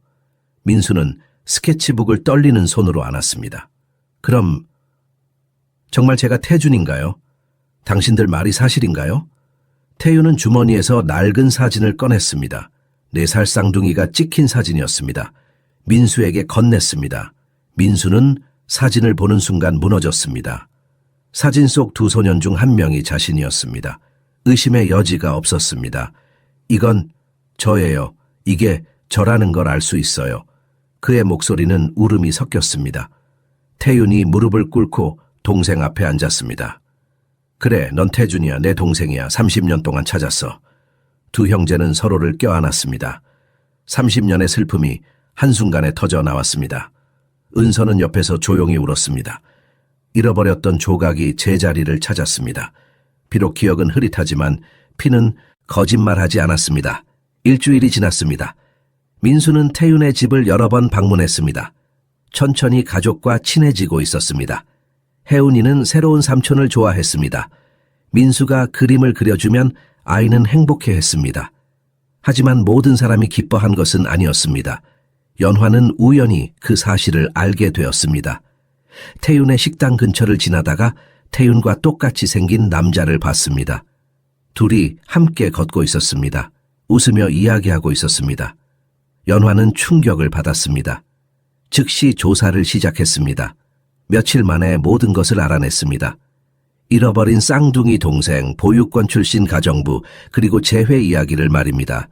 민수는 스케치북을 떨리는 손으로 안았습니다. 그럼 정말 제가 태준인가요? 당신들 말이 사실인가요? 태유는 주머니에서 낡은 사진을 꺼냈습니다. 4살 쌍둥이가 찍힌 사진이었습니다. 민수에게 건넸습니다. 민수는 사진을 보는 순간 무너졌습니다. 사진 속 두 소년 중 한 명이 자신이었습니다. 의심의 여지가 없었습니다. 이건 저예요. 이게 저라는 걸 알 수 있어요. 그의 목소리는 울음이 섞였습니다. 태윤이 무릎을 꿇고 동생 앞에 앉았습니다. 그래, 넌 태준이야. 내 동생이야. 30년 동안 찾았어. 두 형제는 서로를 껴안았습니다. 30년의 슬픔이 한순간에 터져 나왔습니다. 은서는 옆에서 조용히 울었습니다. 잃어버렸던 조각이 제자리를 찾았습니다. 비록 기억은 흐릿하지만 피는 거짓말하지 않았습니다. 일주일이 지났습니다. 민수는 태윤의 집을 여러 번 방문했습니다. 천천히 가족과 친해지고 있었습니다. 혜운이는 새로운 삼촌을 좋아했습니다. 민수가 그림을 그려주면 아이는 행복해했습니다. 하지만 모든 사람이 기뻐한 것은 아니었습니다. 연화는 우연히 그 사실을 알게 되었습니다. 태윤의 식당 근처를 지나다가 태윤과 똑같이 생긴 남자를 봤습니다. 둘이 함께 걷고 있었습니다. 웃으며 이야기하고 있었습니다. 연화는 충격을 받았습니다. 즉시 조사를 시작했습니다. 며칠 만에 모든 것을 알아냈습니다. 잃어버린 쌍둥이 동생, 보육권 출신 가정부, 그리고 재회 이야기를 말입니다.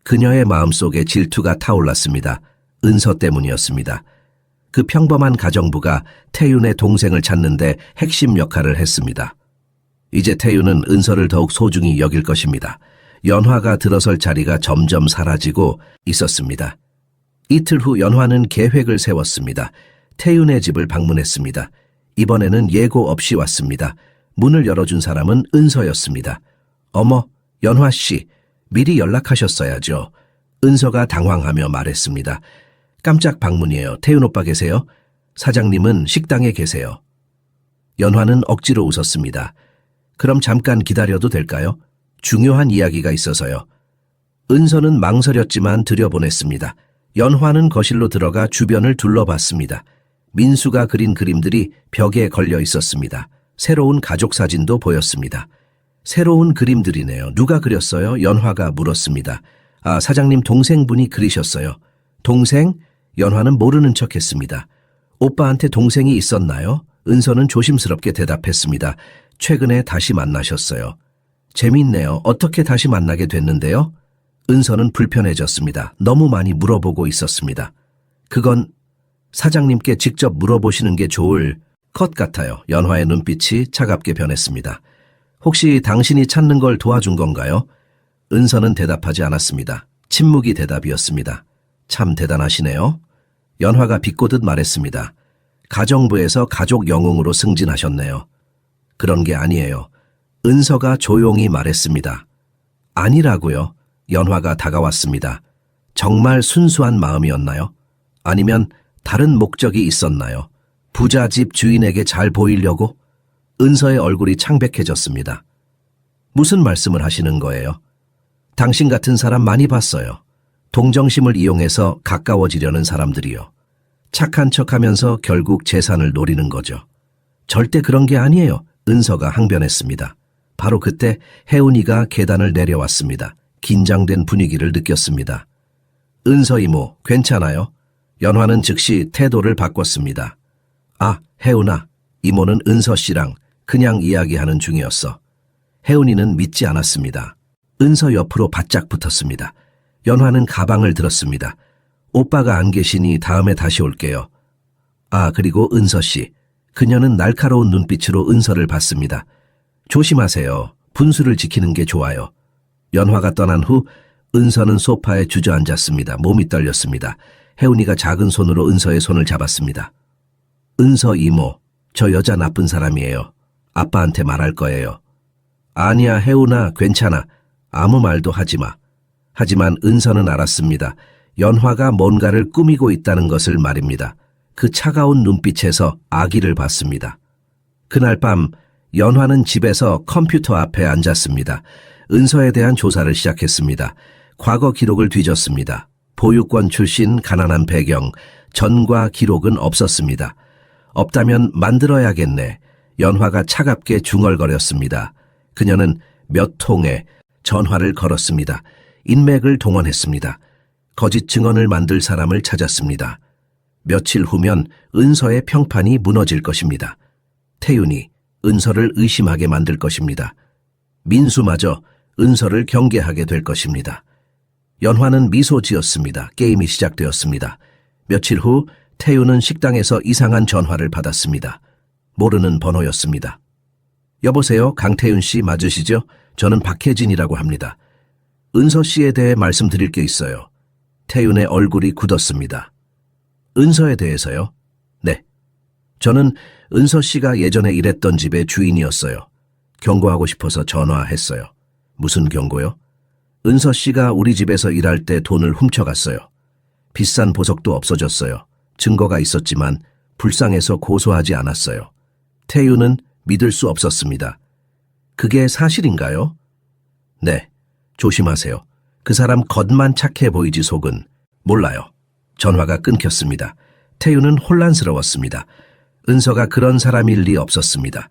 그녀의 마음속에 질투가 타올랐습니다. 은서 때문이었습니다. 그 평범한 가정부가 태윤의 동생을 찾는데 핵심 역할을 했습니다. 이제 태윤은 은서를 더욱 소중히 여길 것입니다. 연화가 들어설 자리가 점점 사라지고 있었습니다. 이틀 후 연화는 계획을 세웠습니다. 태윤의 집을 방문했습니다. 이번에는 예고 없이 왔습니다. 문을 열어준 사람은 은서였습니다. 어머, 연화씨, 미리 연락하셨어야죠. 은서가 당황하며 말했습니다. 깜짝 방문이에요. 태윤 오빠 계세요? 사장님은 식당에 계세요. 연화는 억지로 웃었습니다. 그럼 잠깐 기다려도 될까요? 중요한 이야기가 있어서요. 은서는 망설였지만 들여보냈습니다. 연화는 거실로 들어가 주변을 둘러봤습니다. 민수가 그린 그림들이 벽에 걸려 있었습니다. 새로운 가족 사진도 보였습니다. 새로운 그림들이네요. 누가 그렸어요? 연화가 물었습니다. 아, 사장님 동생분이 그리셨어요. 동생? 연화는 모르는 척했습니다. 오빠한테 동생이 있었나요? 은서는 조심스럽게 대답했습니다. 최근에 다시 만나셨어요. 재밌네요. 어떻게 다시 만나게 됐는데요? 은서는 불편해졌습니다. 너무 많이 물어보고 있었습니다. 그건 사장님께 직접 물어보시는 게 좋을 것 같아요. 연화의 눈빛이 차갑게 변했습니다. 혹시 당신이 찾는 걸 도와준 건가요? 은서는 대답하지 않았습니다. 침묵이 대답이었습니다. 참 대단하시네요. 연화가 비꼬듯 말했습니다. 가정부에서 가족 영웅으로 승진하셨네요. 그런 게 아니에요. 은서가 조용히 말했습니다. 아니라고요. 연화가 다가왔습니다. 정말 순수한 마음이었나요? 아니면 다른 목적이 있었나요? 부잣집 주인에게 잘 보이려고? 은서의 얼굴이 창백해졌습니다. 무슨 말씀을 하시는 거예요? 당신 같은 사람 많이 봤어요. 동정심을 이용해서 가까워지려는 사람들이요. 착한 척하면서 결국 재산을 노리는 거죠. 절대 그런 게 아니에요. 은서가 항변했습니다. 바로 그때 혜운이가 계단을 내려왔습니다. 긴장된 분위기를 느꼈습니다. 은서 이모, 괜찮아요? 연화는 즉시 태도를 바꿨습니다. 아, 혜운아, 이모는 은서 씨랑 그냥 이야기하는 중이었어. 혜운이는 믿지 않았습니다. 은서 옆으로 바짝 붙었습니다. 연화는 가방을 들었습니다. 오빠가 안 계시니 다음에 다시 올게요. 아, 그리고 은서 씨. 그녀는 날카로운 눈빛으로 은서를 봤습니다. 조심하세요. 분수를 지키는 게 좋아요. 연화가 떠난 후 은서는 소파에 주저앉았습니다. 몸이 떨렸습니다. 혜운이가 작은 손으로 은서의 손을 잡았습니다. 은서 이모, 저 여자 나쁜 사람이에요. 아빠한테 말할 거예요. 아니야, 혜운아, 괜찮아. 아무 말도 하지 마. 하지만 은서는 알았습니다. 연화가 뭔가를 꾸미고 있다는 것을 말입니다. 그 차가운 눈빛에서 아기를 봤습니다. 그날 밤 연화는 집에서 컴퓨터 앞에 앉았습니다. 은서에 대한 조사를 시작했습니다. 과거 기록을 뒤졌습니다. 보육권 출신, 가난한 배경, 전과 기록은 없었습니다. 없다면 만들어야겠네. 연화가 차갑게 중얼거렸습니다. 그녀는 몇 통의 전화를 걸었습니다. 인맥을 동원했습니다. 거짓 증언을 만들 사람을 찾았습니다. 며칠 후면 은서의 평판이 무너질 것입니다. 태윤이 은서를 의심하게 만들 것입니다. 민수마저 은서를 경계하게 될 것입니다. 연화는 미소 지었습니다. 게임이 시작되었습니다. 며칠 후 태윤은 식당에서 이상한 전화를 받았습니다. 모르는 번호였습니다. 여보세요, 강태윤 씨 맞으시죠? 저는 박혜진이라고 합니다. 은서 씨에 대해 말씀드릴 게 있어요. 태윤의 얼굴이 굳었습니다. 은서에 대해서요? 네. 저는 은서 씨가 예전에 일했던 집의 주인이었어요. 경고하고 싶어서 전화했어요. 무슨 경고요? 은서 씨가 우리 집에서 일할 때 돈을 훔쳐갔어요. 비싼 보석도 없어졌어요. 증거가 있었지만 불쌍해서 고소하지 않았어요. 태윤은 믿을 수 없었습니다. 그게 사실인가요? 네. 조심하세요. 그 사람 겉만 착해 보이지 속은 몰라요. 전화가 끊겼습니다. 태윤은 혼란스러웠습니다. 은서가 그런 사람일 리 없었습니다.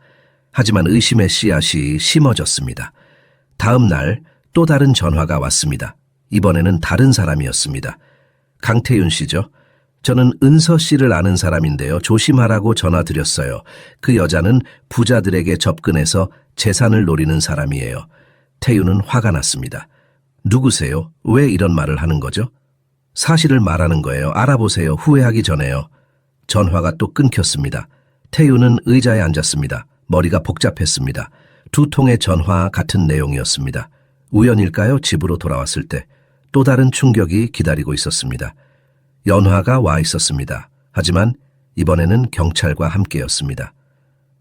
하지만 의심의 씨앗이 심어졌습니다. 다음 날 또 다른 전화가 왔습니다. 이번에는 다른 사람이었습니다. 강태윤 씨죠? 저는 은서 씨를 아는 사람인데요. 조심하라고 전화드렸어요. 그 여자는 부자들에게 접근해서 재산을 노리는 사람이에요. 태윤은 화가 났습니다. 누구세요? 왜 이런 말을 하는 거죠? 사실을 말하는 거예요. 알아보세요. 후회하기 전에요. 전화가 또 끊겼습니다. 태윤은 의자에 앉았습니다. 머리가 복잡했습니다. 두 통의 전화 같은 내용이었습니다. 우연일까요? 집으로 돌아왔을 때 또 다른 충격이 기다리고 있었습니다. 연화가 와 있었습니다. 하지만 이번에는 경찰과 함께였습니다.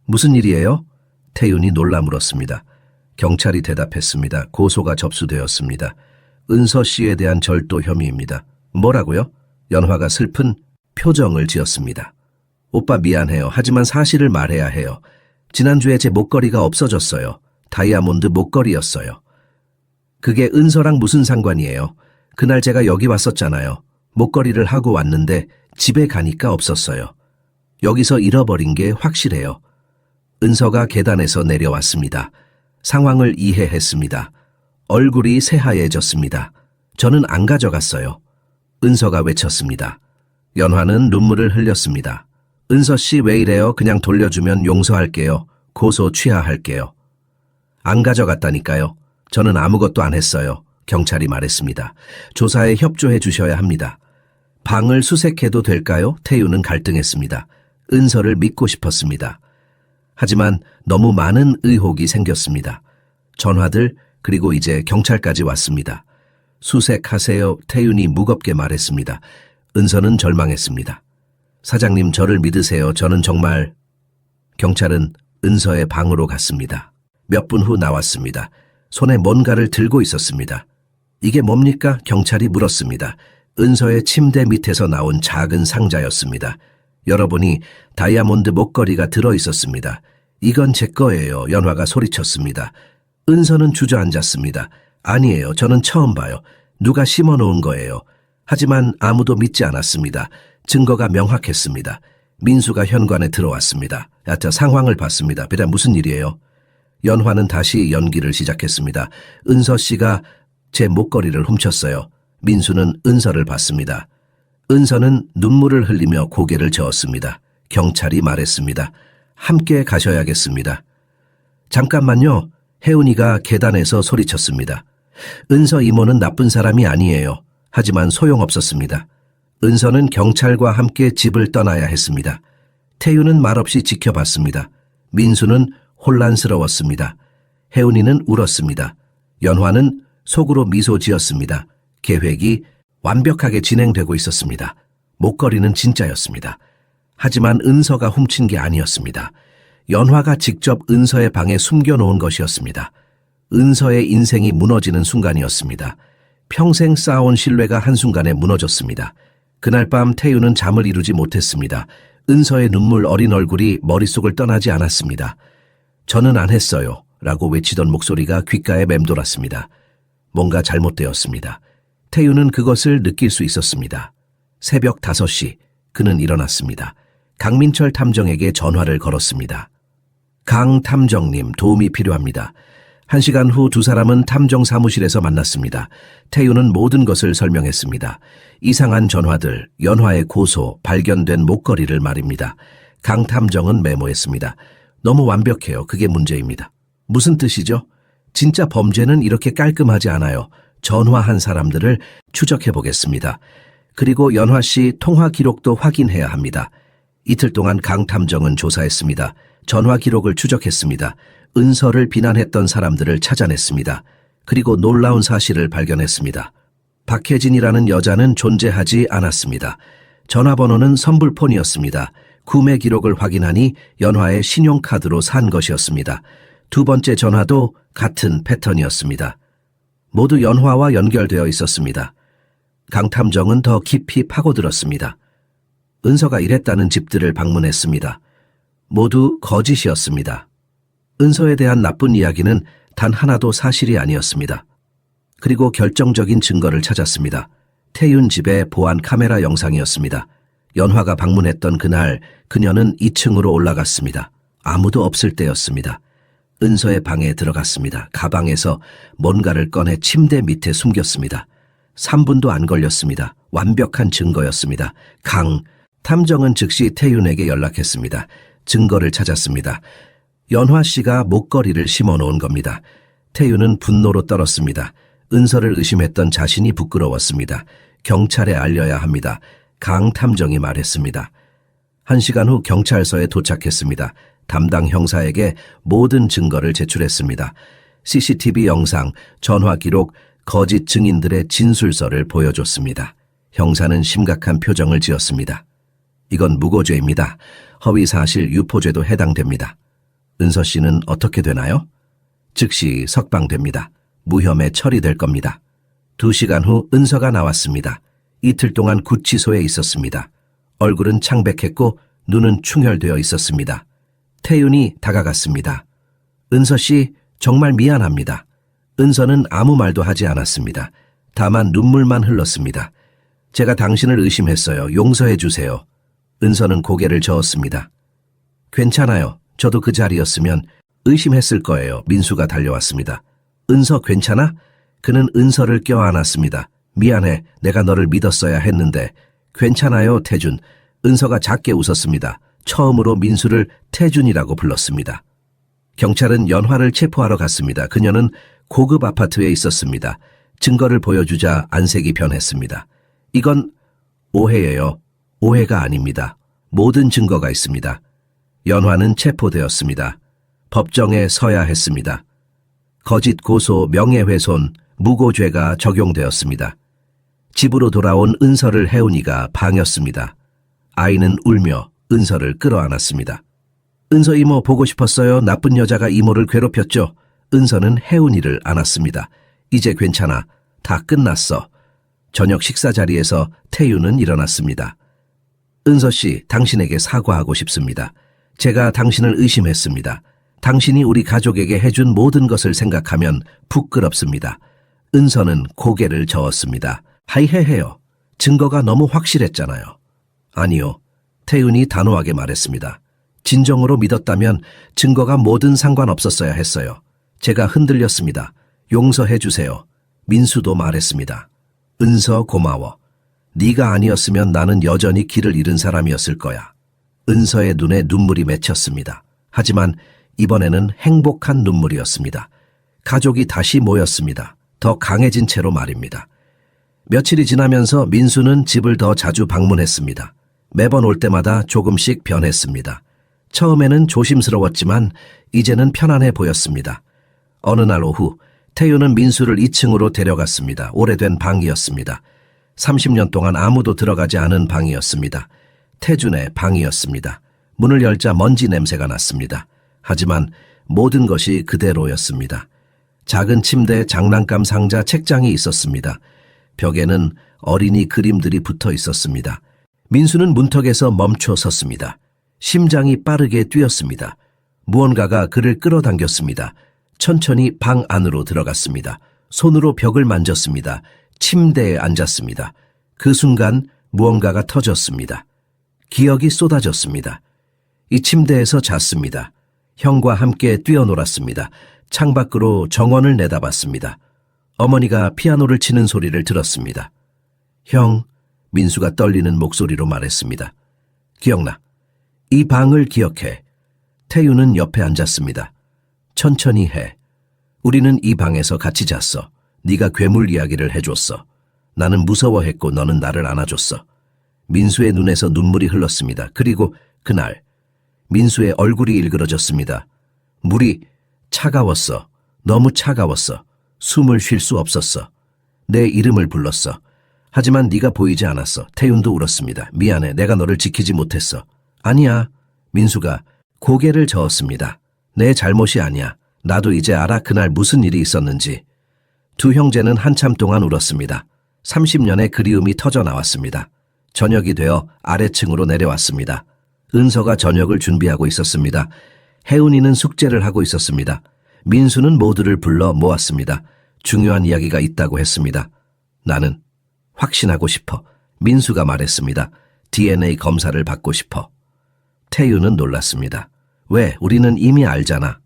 무슨 일이에요? 태윤이 놀라 물었습니다. 경찰이 대답했습니다. 고소가 접수되었습니다. 은서 씨에 대한 절도 혐의입니다. 뭐라고요? 연화가 슬픈 표정을 지었습니다. 오빠 미안해요. 하지만 사실을 말해야 해요. 지난주에 제 목걸이가 없어졌어요. 다이아몬드 목걸이였어요. 그게 은서랑 무슨 상관이에요? 그날 제가 여기 왔었잖아요. 목걸이를 하고 왔는데 집에 가니까 없었어요. 여기서 잃어버린 게 확실해요. 은서가 계단에서 내려왔습니다. 상황을 이해했습니다. 얼굴이 새하얘졌습니다. 저는 안 가져갔어요. 은서가 외쳤습니다. 연화는 눈물을 흘렸습니다. 은서 씨 왜 이래요? 그냥 돌려주면 용서할게요. 고소 취하할게요. 안 가져갔다니까요. 저는 아무것도 안 했어요. 경찰이 말했습니다. 조사에 협조해 주셔야 합니다. 방을 수색해도 될까요? 태윤은 갈등했습니다. 은서를 믿고 싶었습니다. 하지만 너무 많은 의혹이 생겼습니다. 전화들 그리고 이제 경찰까지 왔습니다. 수색하세요. 태윤이 무겁게 말했습니다. 은서는 절망했습니다. 사장님 저를 믿으세요. 저는 정말... 경찰은 은서의 방으로 갔습니다. 몇 분 후 나왔습니다. 손에 뭔가를 들고 있었습니다. 이게 뭡니까? 경찰이 물었습니다. 은서의 침대 밑에서 나온 작은 상자였습니다. 열어보니 다이아몬드 목걸이가 들어있었습니다. 이건 제 거예요. 연화가 소리쳤습니다. 은서는 주저앉았습니다. 아니에요. 저는 처음 봐요. 누가 심어놓은 거예요. 하지만 아무도 믿지 않았습니다. 증거가 명확했습니다. 민수가 현관에 들어왔습니다. 여튼 상황을 봤습니다. 비단 무슨 일이에요? 연화는 다시 연기를 시작했습니다. 은서 씨가 제 목걸이를 훔쳤어요. 민수는 은서를 봤습니다. 은서는 눈물을 흘리며 고개를 저었습니다. 경찰이 말했습니다. 함께 가셔야겠습니다. 잠깐만요. 혜은이가 계단에서 소리쳤습니다. 은서 이모는 나쁜 사람이 아니에요. 하지만 소용없었습니다. 은서는 경찰과 함께 집을 떠나야 했습니다. 태윤은 말없이 지켜봤습니다. 민수는 혼란스러웠습니다. 혜은이는 울었습니다. 연화는 속으로 미소 지었습니다. 계획이 완벽하게 진행되고 있었습니다. 목걸이는 진짜였습니다. 하지만 은서가 훔친 게 아니었습니다. 연화가 직접 은서의 방에 숨겨놓은 것이었습니다. 은서의 인생이 무너지는 순간이었습니다. 평생 쌓아온 신뢰가 한순간에 무너졌습니다. 그날 밤 태윤은 잠을 이루지 못했습니다. 은서의 눈물 어린 얼굴이 머릿속을 떠나지 않았습니다. 저는 안 했어요. 라고 외치던 목소리가 귓가에 맴돌았습니다. 뭔가 잘못되었습니다. 태윤은 그것을 느낄 수 있었습니다. 새벽 5시 그는 일어났습니다. 강민철 탐정에게 전화를 걸었습니다. 강 탐정님 도움이 필요합니다. 1시간 후 두 사람은 탐정 사무실에서 만났습니다. 태유는 모든 것을 설명했습니다. 이상한 전화들, 연화의 고소, 발견된 목걸이를 말입니다. 강 탐정은 메모했습니다. 너무 완벽해요. 그게 문제입니다. 무슨 뜻이죠? 진짜 범죄는 이렇게 깔끔하지 않아요. 전화한 사람들을 추적해 보겠습니다. 그리고 연화 씨 통화 기록도 확인해야 합니다. 이틀 동안 강 탐정은 조사했습니다. 전화 기록을 추적했습니다. 은서를 비난했던 사람들을 찾아냈습니다. 그리고 놀라운 사실을 발견했습니다. 박혜진이라는 여자는 존재하지 않았습니다. 전화번호는 선불폰이었습니다. 구매 기록을 확인하니 연화의 신용카드로 산 것이었습니다. 두 번째 전화도 같은 패턴이었습니다. 모두 연화와 연결되어 있었습니다. 강 탐정은 더 깊이 파고들었습니다. 은서가 일했다는 집들을 방문했습니다. 모두 거짓이었습니다. 은서에 대한 나쁜 이야기는 단 하나도 사실이 아니었습니다. 그리고 결정적인 증거를 찾았습니다. 태윤 집의 보안 카메라 영상이었습니다. 연화가 방문했던 그날 그녀는 2층으로 올라갔습니다. 아무도 없을 때였습니다. 은서의 방에 들어갔습니다. 가방에서 뭔가를 꺼내 침대 밑에 숨겼습니다. 3분도 안 걸렸습니다. 완벽한 증거였습니다. 강 탐정은 즉시 태윤에게 연락했습니다. 증거를 찾았습니다. 연화 씨가 목걸이를 심어 놓은 겁니다. 태윤은 분노로 떨었습니다. 은서를 의심했던 자신이 부끄러웠습니다. 경찰에 알려야 합니다. 강 탐정이 말했습니다. 1시간 후 경찰서에 도착했습니다. 담당 형사에게 모든 증거를 제출했습니다. CCTV 영상, 전화 기록, 거짓 증인들의 진술서를 보여줬습니다. 형사는 심각한 표정을 지었습니다. 이건 무고죄입니다. 허위사실 유포죄도 해당됩니다. 은서 씨는 어떻게 되나요? 즉시 석방됩니다. 무혐의 처리될 겁니다. 2시간 후 은서가 나왔습니다. 이틀 동안 구치소에 있었습니다. 얼굴은 창백했고 눈은 충혈되어 있었습니다. 태윤이 다가갔습니다. 은서 씨, 정말 미안합니다. 은서는 아무 말도 하지 않았습니다. 다만 눈물만 흘렀습니다. 제가 당신을 의심했어요. 용서해 주세요. 은서는 고개를 저었습니다. 괜찮아요. 저도 그 자리였으면 의심했을 거예요. 민수가 달려왔습니다. 은서 괜찮아? 그는 은서를 껴안았습니다. 미안해. 내가 너를 믿었어야 했는데. 괜찮아요, 태준. 은서가 작게 웃었습니다. 처음으로 민수를 태준이라고 불렀습니다. 경찰은 연화를 체포하러 갔습니다. 그녀는 고급 아파트에 있었습니다. 증거를 보여주자 안색이 변했습니다. 이건 오해예요. 오해가 아닙니다. 모든 증거가 있습니다. 연화는 체포되었습니다. 법정에 서야 했습니다. 거짓 고소, 명예훼손, 무고죄가 적용되었습니다. 집으로 돌아온 은서를 혜운이가 방였습니다. 아이는 울며 은서를 끌어안았습니다. 은서 이모 보고 싶었어요. 나쁜 여자가 이모를 괴롭혔죠. 은서는 혜운이를 안았습니다. 이제 괜찮아. 다 끝났어. 저녁 식사 자리에서 태유는 일어났습니다. 은서 씨, 당신에게 사과하고 싶습니다. 제가 당신을 의심했습니다. 당신이 우리 가족에게 해준 모든 것을 생각하면 부끄럽습니다. 은서는 고개를 저었습니다. 하이해해요. 증거가 너무 확실했잖아요. 아니요. 태윤이 단호하게 말했습니다. 진정으로 믿었다면 증거가 뭐든 상관없었어야 했어요. 제가 흔들렸습니다. 용서해 주세요. 민수도 말했습니다. 은서 고마워. 네가 아니었으면 나는 여전히 길을 잃은 사람이었을 거야. 은서의 눈에 눈물이 맺혔습니다. 하지만 이번에는 행복한 눈물이었습니다. 가족이 다시 모였습니다. 더 강해진 채로 말입니다. 며칠이 지나면서 민수는 집을 더 자주 방문했습니다. 매번 올 때마다 조금씩 변했습니다. 처음에는 조심스러웠지만 이제는 편안해 보였습니다. 어느 날 오후 태유는 민수를 2층으로 데려갔습니다. 오래된 방이었습니다. 30년 동안 아무도 들어가지 않은 방이었습니다. 태준의 방이었습니다. 문을 열자 먼지 냄새가 났습니다. 하지만 모든 것이 그대로였습니다. 작은 침대, 장난감 상자, 책장이 있었습니다. 벽에는 어린이 그림들이 붙어 있었습니다. 민수는 문턱에서 멈춰 섰습니다. 심장이 빠르게 뛰었습니다. 무언가가 그를 끌어당겼습니다. 천천히 방 안으로 들어갔습니다. 손으로 벽을 만졌습니다. 침대에 앉았습니다. 그 순간 무언가가 터졌습니다. 기억이 쏟아졌습니다. 이 침대에서 잤습니다. 형과 함께 뛰어놀았습니다. 창밖으로 정원을 내다봤습니다. 어머니가 피아노를 치는 소리를 들었습니다. 형, 민수가 떨리는 목소리로 말했습니다. 기억나. 이 방을 기억해. 태유는 옆에 앉았습니다. 천천히 해. 우리는 이 방에서 같이 잤어. 네가 괴물 이야기를 해줬어. 나는 무서워했고 너는 나를 안아줬어. 민수의 눈에서 눈물이 흘렀습니다. 그리고 그날 민수의 얼굴이 일그러졌습니다. 물이 차가웠어. 너무 차가웠어. 숨을 쉴 수 없었어. 내 이름을 불렀어. 하지만 네가 보이지 않았어. 태윤도 울었습니다. 미안해. 내가 너를 지키지 못했어. 아니야. 민수가 고개를 저었습니다. 내 잘못이 아니야. 나도 이제 알아. 그날 무슨 일이 있었는지. 두 형제는 한참 동안 울었습니다. 30년의 그리움이 터져 나왔습니다. 저녁이 되어 아래층으로 내려왔습니다. 은서가 저녁을 준비하고 있었습니다. 혜운이는 숙제를 하고 있었습니다. 민수는 모두를 불러 모았습니다. 중요한 이야기가 있다고 했습니다. 나는 확신하고 싶어. 민수가 말했습니다. DNA 검사를 받고 싶어. 태유는 놀랐습니다. 왜? 우리는 이미 알잖아.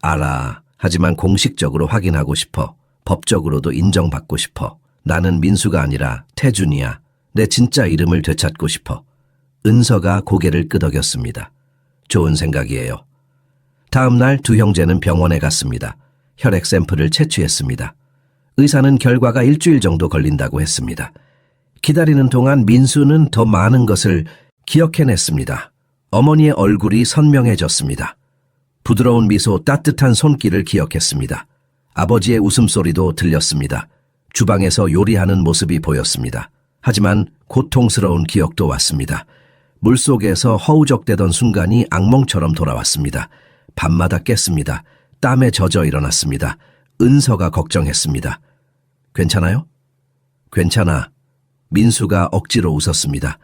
알아. 하지만 공식적으로 확인하고 싶어. 법적으로도 인정받고 싶어. 나는 민수가 아니라 태준이야. 내 진짜 이름을 되찾고 싶어. 은서가 고개를 끄덕였습니다. 좋은 생각이에요. 다음 날 두 형제는 병원에 갔습니다. 혈액 샘플을 채취했습니다. 의사는 결과가 일주일 정도 걸린다고 했습니다. 기다리는 동안 민수는 더 많은 것을 기억해냈습니다. 어머니의 얼굴이 선명해졌습니다. 부드러운 미소, 따뜻한 손길을 기억했습니다. 아버지의 웃음소리도 들렸습니다. 주방에서 요리하는 모습이 보였습니다. 하지만 고통스러운 기억도 왔습니다. 물속에서 허우적대던 순간이 악몽처럼 돌아왔습니다. 밤마다 깼습니다. 땀에 젖어 일어났습니다. 은서가 걱정했습니다. 괜찮아요? 괜찮아. 민수가 억지로 웃었습니다.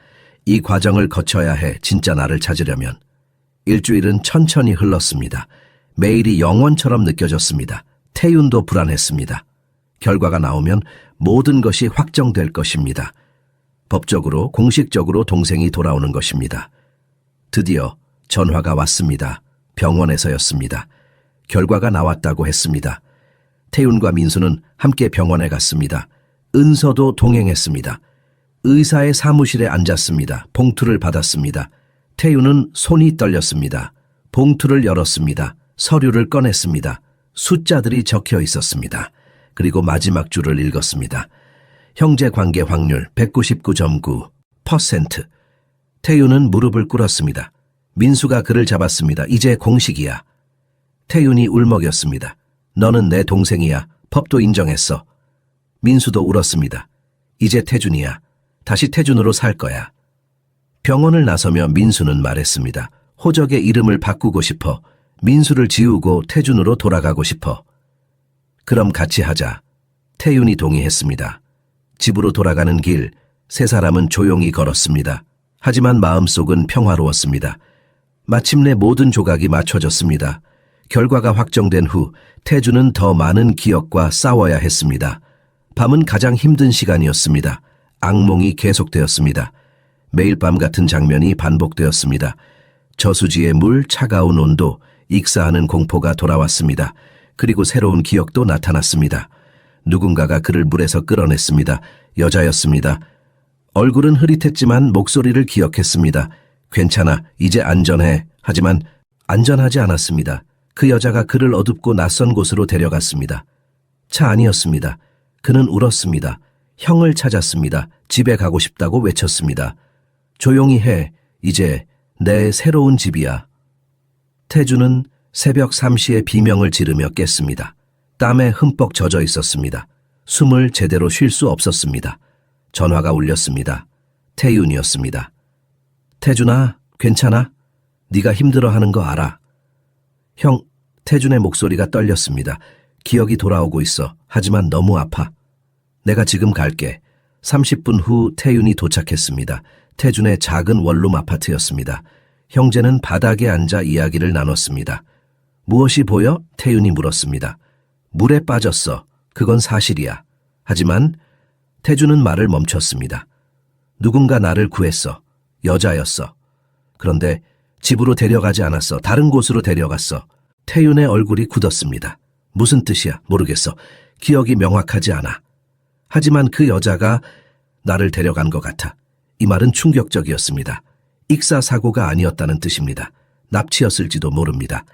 이 과정을 거쳐야 해. 진짜 나를 찾으려면. 일주일은 천천히 흘렀습니다. 매일이 영원처럼 느껴졌습니다. 태윤도 불안했습니다. 결과가 나오면 모든 것이 확정될 것입니다. 법적으로, 공식적으로 동생이 돌아오는 것입니다. 드디어 전화가 왔습니다. 병원에서였습니다. 결과가 나왔다고 했습니다. 태윤과 민수는 함께 병원에 갔습니다. 은서도 동행했습니다. 의사의 사무실에 앉았습니다. 봉투를 받았습니다. 태윤은 손이 떨렸습니다. 봉투를 열었습니다. 서류를 꺼냈습니다. 숫자들이 적혀 있었습니다. 그리고 마지막 줄을 읽었습니다. 형제 관계 확률 199.9%. 태윤은 무릎을 꿇었습니다. 민수가 그를 잡았습니다. 이제 공식이야. 태윤이 울먹였습니다. 너는 내 동생이야. 법도 인정했어. 민수도 울었습니다. 이제 태준이야. 다시 태준으로 살 거야. 병원을 나서며 민수는 말했습니다. 호적의 이름을 바꾸고 싶어. 민수를 지우고 태준으로 돌아가고 싶어. 그럼 같이 하자. 태윤이 동의했습니다. 집으로 돌아가는 길, 세 사람은 조용히 걸었습니다. 하지만 마음속은 평화로웠습니다. 마침내 모든 조각이 맞춰졌습니다. 결과가 확정된 후 태준은 더 많은 기억과 싸워야 했습니다. 밤은 가장 힘든 시간이었습니다. 악몽이 계속되었습니다. 매일 밤 같은 장면이 반복되었습니다. 저수지의 물, 차가운 온도, 익사하는 공포가 돌아왔습니다. 그리고 새로운 기억도 나타났습니다. 누군가가 그를 물에서 끌어냈습니다. 여자였습니다. 얼굴은 흐릿했지만 목소리를 기억했습니다. 괜찮아, 이제 안전해. 하지만 안전하지 않았습니다. 그 여자가 그를 어둡고 낯선 곳으로 데려갔습니다. 차 안이었습니다. 그는 울었습니다. 형을 찾았습니다. 집에 가고 싶다고 외쳤습니다. 조용히 해. 이제 내 새로운 집이야. 태주는 새벽 3시에 비명을 지르며 깼습니다. 땀에 흠뻑 젖어 있었습니다. 숨을 제대로 쉴 수 없었습니다. 전화가 울렸습니다. 태윤이었습니다. 태준아, 괜찮아? 네가 힘들어하는 거 알아. 형, 태준의 목소리가 떨렸습니다. 기억이 돌아오고 있어. 하지만 너무 아파. 내가 지금 갈게. 30분 후 태윤이 도착했습니다. 태준의 작은 원룸 아파트였습니다. 형제는 바닥에 앉아 이야기를 나눴습니다. 무엇이 보여? 태윤이 물었습니다. 물에 빠졌어. 그건 사실이야. 하지만 태준은 말을 멈췄습니다. 누군가 나를 구했어. 여자였어. 그런데 집으로 데려가지 않았어. 다른 곳으로 데려갔어. 태윤의 얼굴이 굳었습니다. 무슨 뜻이야? 모르겠어. 기억이 명확하지 않아. 하지만 그 여자가 나를 데려간 것 같아. 이 말은 충격적이었습니다. 익사 사고가 아니었다는 뜻입니다. 납치였을지도 모릅니다.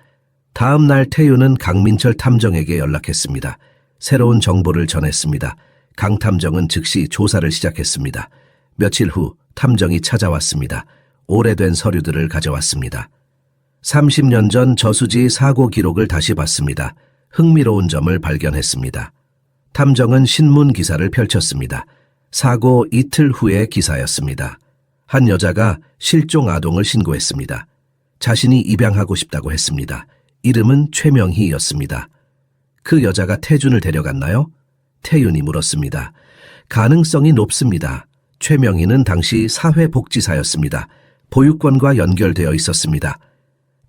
다음 날 태유는 강민철 탐정에게 연락했습니다. 새로운 정보를 전했습니다. 강 탐정은 즉시 조사를 시작했습니다. 며칠 후 탐정이 찾아왔습니다. 오래된 서류들을 가져왔습니다. 30년 전 저수지 사고 기록을 다시 봤습니다. 흥미로운 점을 발견했습니다. 탐정은 신문 기사를 펼쳤습니다. 사고 이틀 후의 기사였습니다. 한 여자가 실종 아동을 신고했습니다. 자신이 입양하고 싶다고 했습니다. 이름은 최명희였습니다. 그 여자가 태준을 데려갔나요? 태윤이 물었습니다. 가능성이 높습니다. 최명희는 당시 사회복지사였습니다. 보육원과 연결되어 있었습니다.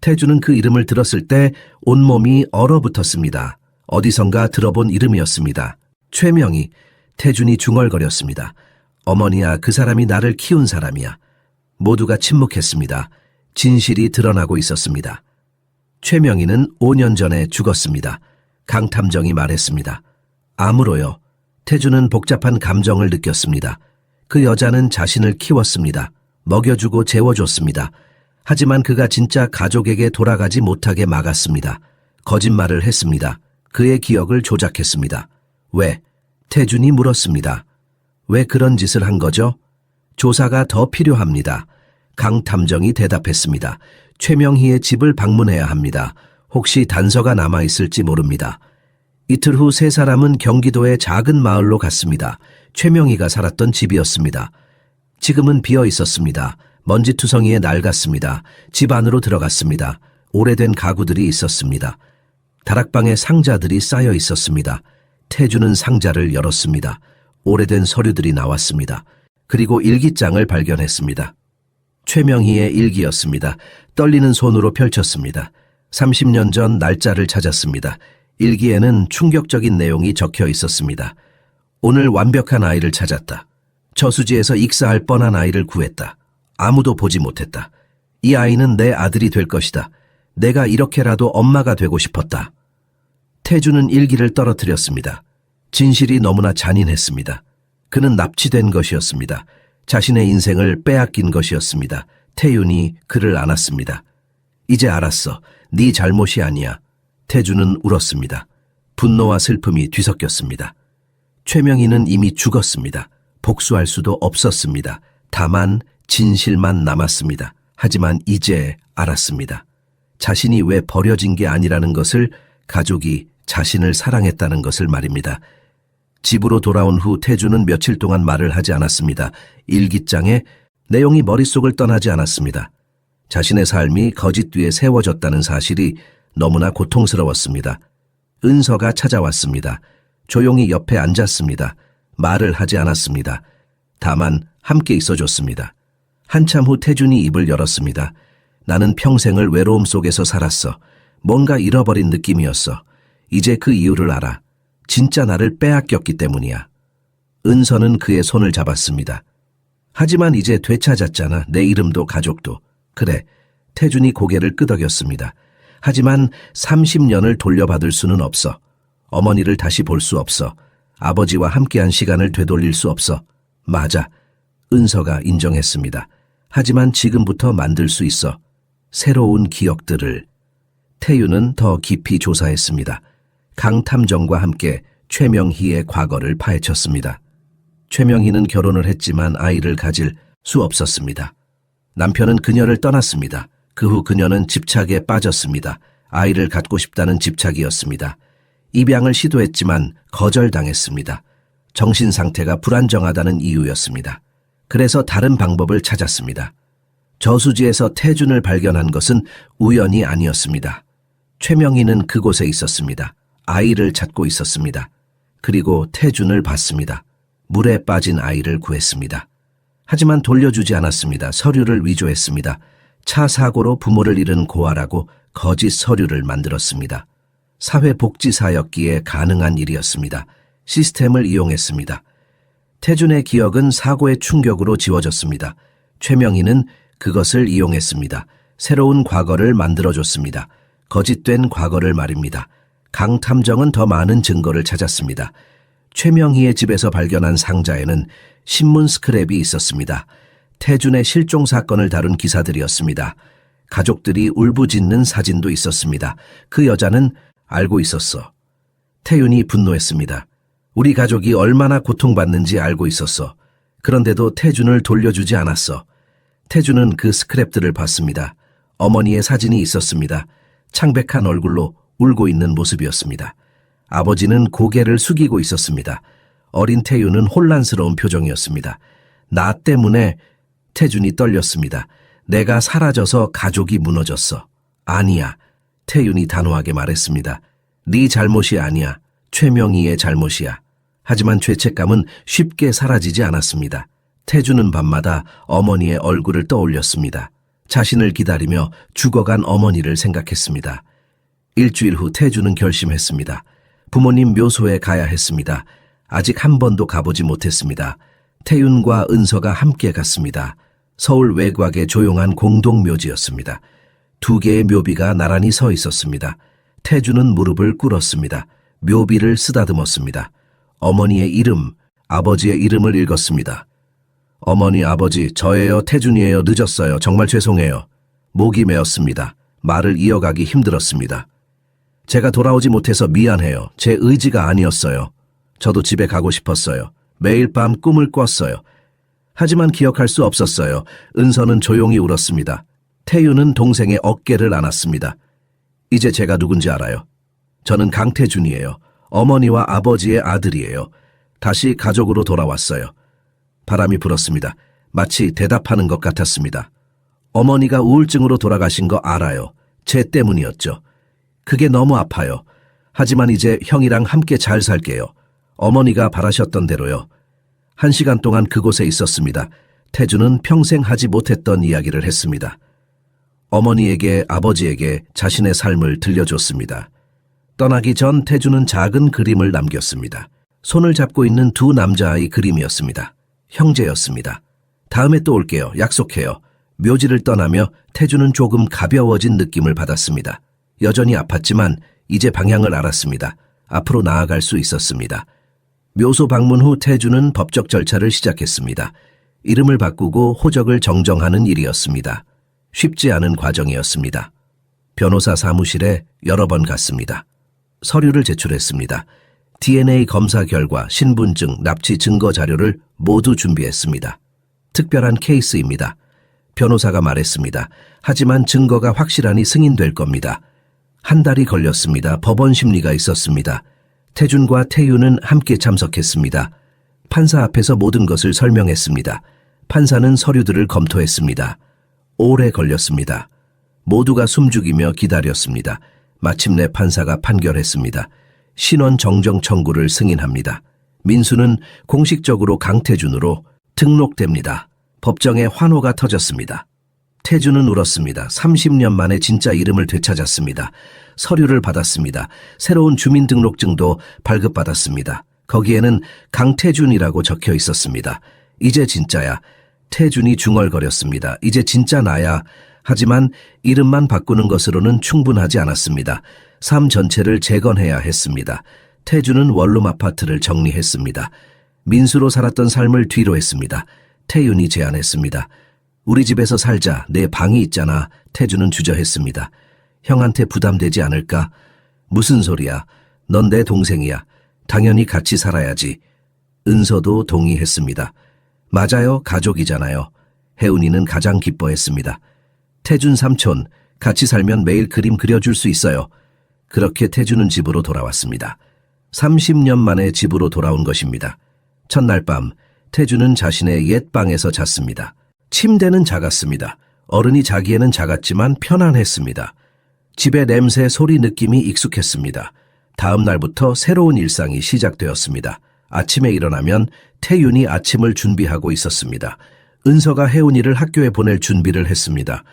태준은 그 이름을 들었을 때 온몸이 얼어붙었습니다. 어디선가 들어본 이름이었습니다. 최명희. 태준이 중얼거렸습니다. 어머니야, 그 사람이 나를 키운 사람이야. 모두가 침묵했습니다. 진실이 드러나고 있었습니다. 최명희는 5년 전에 죽었습니다. 강 탐정이 말했습니다. 암으로요. 태준은 복잡한 감정을 느꼈습니다. 그 여자는 자신을 키웠습니다. 먹여주고 재워줬습니다. 하지만 그가 진짜 가족에게 돌아가지 못하게 막았습니다. 거짓말을 했습니다. 그의 기억을 조작했습니다. 왜? 태준이 물었습니다. 왜 그런 짓을 한 거죠? 조사가 더 필요합니다. 강 탐정이 대답했습니다. 최명희의 집을 방문해야 합니다. 혹시 단서가 남아있을지 모릅니다. 이틀 후 세 사람은 경기도의 작은 마을로 갔습니다. 최명희가 살았던 집이었습니다. 지금은 비어 있었습니다. 먼지투성이에 낡았습니다. 집 안으로 들어갔습니다. 오래된 가구들이 있었습니다. 다락방에 상자들이 쌓여 있었습니다. 태준은 상자를 열었습니다. 오래된 서류들이 나왔습니다. 그리고 일기장을 발견했습니다. 최명희의 일기였습니다. 떨리는 손으로 펼쳤습니다. 30년 전 날짜를 찾았습니다. 일기에는 충격적인 내용이 적혀 있었습니다. 오늘 완벽한 아이를 찾았다. 저수지에서 익사할 뻔한 아이를 구했다. 아무도 보지 못했다. 이 아이는 내 아들이 될 것이다. 내가 이렇게라도 엄마가 되고 싶었다. 태준은 일기를 떨어뜨렸습니다. 진실이 너무나 잔인했습니다. 그는 납치된 것이었습니다. 자신의 인생을 빼앗긴 것이었습니다. 태윤이 그를 안았습니다. 이제 알았어. 네 잘못이 아니야. 태준은 울었습니다. 분노와 슬픔이 뒤섞였습니다. 최명희는 이미 죽었습니다. 복수할 수도 없었습니다. 다만 진실만 남았습니다. 하지만 이제 알았습니다. 자신이 왜 버려진 게 아니라는 것을, 가족이 자신을 사랑했다는 것을 말입니다. 집으로 돌아온 후 태준은 며칠 동안 말을 하지 않았습니다. 일기장에 내용이 머릿속을 떠나지 않았습니다. 자신의 삶이 거짓 뒤에 세워졌다는 사실이 너무나 고통스러웠습니다. 은서가 찾아왔습니다. 조용히 옆에 앉았습니다. 말을 하지 않았습니다. 다만 함께 있어줬습니다. 한참 후 태준이 입을 열었습니다. 나는 평생을 외로움 속에서 살았어. 뭔가 잃어버린 느낌이었어. 이제 그 이유를 알아. 진짜 나를 빼앗겼기 때문이야. 은서는 그의 손을 잡았습니다. 하지만 이제 되찾았잖아. 내 이름도 가족도. 그래. 태준이 고개를 끄덕였습니다. 하지만 30년을 돌려받을 수는 없어. 어머니를 다시 볼 수 없어. 아버지와 함께한 시간을 되돌릴 수 없어. 맞아. 은서가 인정했습니다. 하지만 지금부터 만들 수 있어. 새로운 기억들을. 태유는 더 깊이 조사했습니다. 강 탐정과 함께 최명희의 과거를 파헤쳤습니다. 최명희는 결혼을 했지만 아이를 가질 수 없었습니다. 남편은 그녀를 떠났습니다. 그 후 그녀는 집착에 빠졌습니다. 아이를 갖고 싶다는 집착이었습니다. 입양을 시도했지만 거절당했습니다. 정신 상태가 불안정하다는 이유였습니다. 그래서 다른 방법을 찾았습니다. 저수지에서 태준을 발견한 것은 우연이 아니었습니다. 최명희는 그곳에 있었습니다. 아이를 찾고 있었습니다. 그리고 태준을 봤습니다. 물에 빠진 아이를 구했습니다. 하지만 돌려주지 않았습니다. 서류를 위조했습니다. 차 사고로 부모를 잃은 고아라고 거짓 서류를 만들었습니다. 사회복지사였기에 가능한 일이었습니다. 시스템을 이용했습니다. 태준의 기억은 사고의 충격으로 지워졌습니다. 최명희는 그것을 이용했습니다. 새로운 과거를 만들어줬습니다. 거짓된 과거를 말입니다. 강 탐정은 더 많은 증거를 찾았습니다. 최명희의 집에서 발견한 상자에는 신문 스크랩이 있었습니다. 태준의 실종 사건을 다룬 기사들이었습니다. 가족들이 울부짖는 사진도 있었습니다. 그 여자는 알고 있었어. 태윤이 분노했습니다. 우리 가족이 얼마나 고통받는지 알고 있었어. 그런데도 태준을 돌려주지 않았어. 태준은 그 스크랩들을 봤습니다. 어머니의 사진이 있었습니다. 창백한 얼굴로 울고 있는 모습이었습니다. 아버지는 고개를 숙이고 있었습니다. 어린 태윤은 혼란스러운 표정이었습니다. 나 때문에 태준이 떨렸습니다. 내가 사라져서 가족이 무너졌어. 아니야. 태윤이 단호하게 말했습니다. 네 잘못이 아니야. 최명희의 잘못이야. 하지만 죄책감은 쉽게 사라지지 않았습니다. 태준은 밤마다 어머니의 얼굴을 떠올렸습니다. 자신을 기다리며 죽어간 어머니를 생각했습니다. 일주일 후 태준은 결심했습니다. 부모님 묘소에 가야 했습니다. 아직 한 번도 가보지 못했습니다. 태윤과 은서가 함께 갔습니다. 서울 외곽의 조용한 공동묘지였습니다. 두 개의 묘비가 나란히 서 있었습니다. 태준은 무릎을 꿇었습니다. 묘비를 쓰다듬었습니다. 어머니의 이름, 아버지의 이름을 읽었습니다. 어머니, 아버지, 저예요, 태준이에요. 늦었어요. 정말 죄송해요. 목이 메었습니다. 말을 이어가기 힘들었습니다. 제가 돌아오지 못해서 미안해요. 제 의지가 아니었어요. 저도 집에 가고 싶었어요. 매일 밤 꿈을 꿨어요. 하지만 기억할 수 없었어요. 은서는 조용히 울었습니다. 태윤은 동생의 어깨를 안았습니다. 이제 제가 누군지 알아요. 저는 강태준이에요. 어머니와 아버지의 아들이에요. 다시 가족으로 돌아왔어요. 바람이 불었습니다. 마치 대답하는 것 같았습니다. 어머니가 우울증으로 돌아가신 거 알아요. 제 때문이었죠. 그게 너무 아파요. 하지만 이제 형이랑 함께 잘 살게요. 어머니가 바라셨던 대로요. 1시간 동안 그곳에 있었습니다. 태준은 평생 하지 못했던 이야기를 했습니다. 어머니에게, 아버지에게 자신의 삶을 들려줬습니다. 떠나기 전 태준은 작은 그림을 남겼습니다. 손을 잡고 있는 두 남자아이 그림이었습니다. 형제였습니다. 다음에 또 올게요. 약속해요. 묘지를 떠나며 태준은 조금 가벼워진 느낌을 받았습니다. 여전히 아팠지만 이제 방향을 알았습니다. 앞으로 나아갈 수 있었습니다. 묘소 방문 후 태준은 법적 절차를 시작했습니다. 이름을 바꾸고 호적을 정정하는 일이었습니다. 쉽지 않은 과정이었습니다. 변호사 사무실에 여러 번 갔습니다. 서류를 제출했습니다. DNA 검사 결과, 신분증, 납치 증거 자료를 모두 준비했습니다. 특별한 케이스입니다. 변호사가 말했습니다. 하지만 증거가 확실하니 승인될 겁니다. 한 달이 걸렸습니다. 법원 심리가 있었습니다. 태준과 태윤은 함께 참석했습니다. 판사 앞에서 모든 것을 설명했습니다. 판사는 서류들을 검토했습니다. 오래 걸렸습니다. 모두가 숨죽이며 기다렸습니다. 마침내 판사가 판결했습니다. 신원 정정 청구를 승인합니다. 민수는 공식적으로 강태준으로 등록됩니다. 법정에 환호가 터졌습니다. 태준은 울었습니다. 30년 만에 진짜 이름을 되찾았습니다. 서류를 받았습니다. 새로운 주민등록증도 발급받았습니다. 거기에는 강태준이라고 적혀 있었습니다. 이제 진짜야. 태준이 중얼거렸습니다. 이제 진짜 나야. 하지만 이름만 바꾸는 것으로는 충분하지 않았습니다. 삶 전체를 재건해야 했습니다. 태준은 원룸 아파트를 정리했습니다. 민수로 살았던 삶을 뒤로 했습니다. 태윤이 제안했습니다. 우리 집에서 살자. 내 방이 있잖아. 태준은 주저했습니다. 형한테 부담되지 않을까? 무슨 소리야. 넌 내 동생이야. 당연히 같이 살아야지. 은서도 동의했습니다. 맞아요. 가족이잖아요. 혜운이는 가장 기뻐했습니다. 태준 삼촌, 같이 살면 매일 그림 그려줄 수 있어요. 그렇게 태준은 집으로 돌아왔습니다. 30년 만에 집으로 돌아온 것입니다. 첫날 밤, 태준은 자신의 옛 방에서 잤습니다. 침대는 작았습니다. 어른이 자기에는 작았지만 편안했습니다. 집의 냄새, 소리, 느낌이 익숙했습니다. 다음 날부터 새로운 일상이 시작되었습니다. 아침에 일어나면 태윤이 아침을 준비하고 있었습니다. 은서가 혜운이를 학교에 보낼 준비를 했습니다.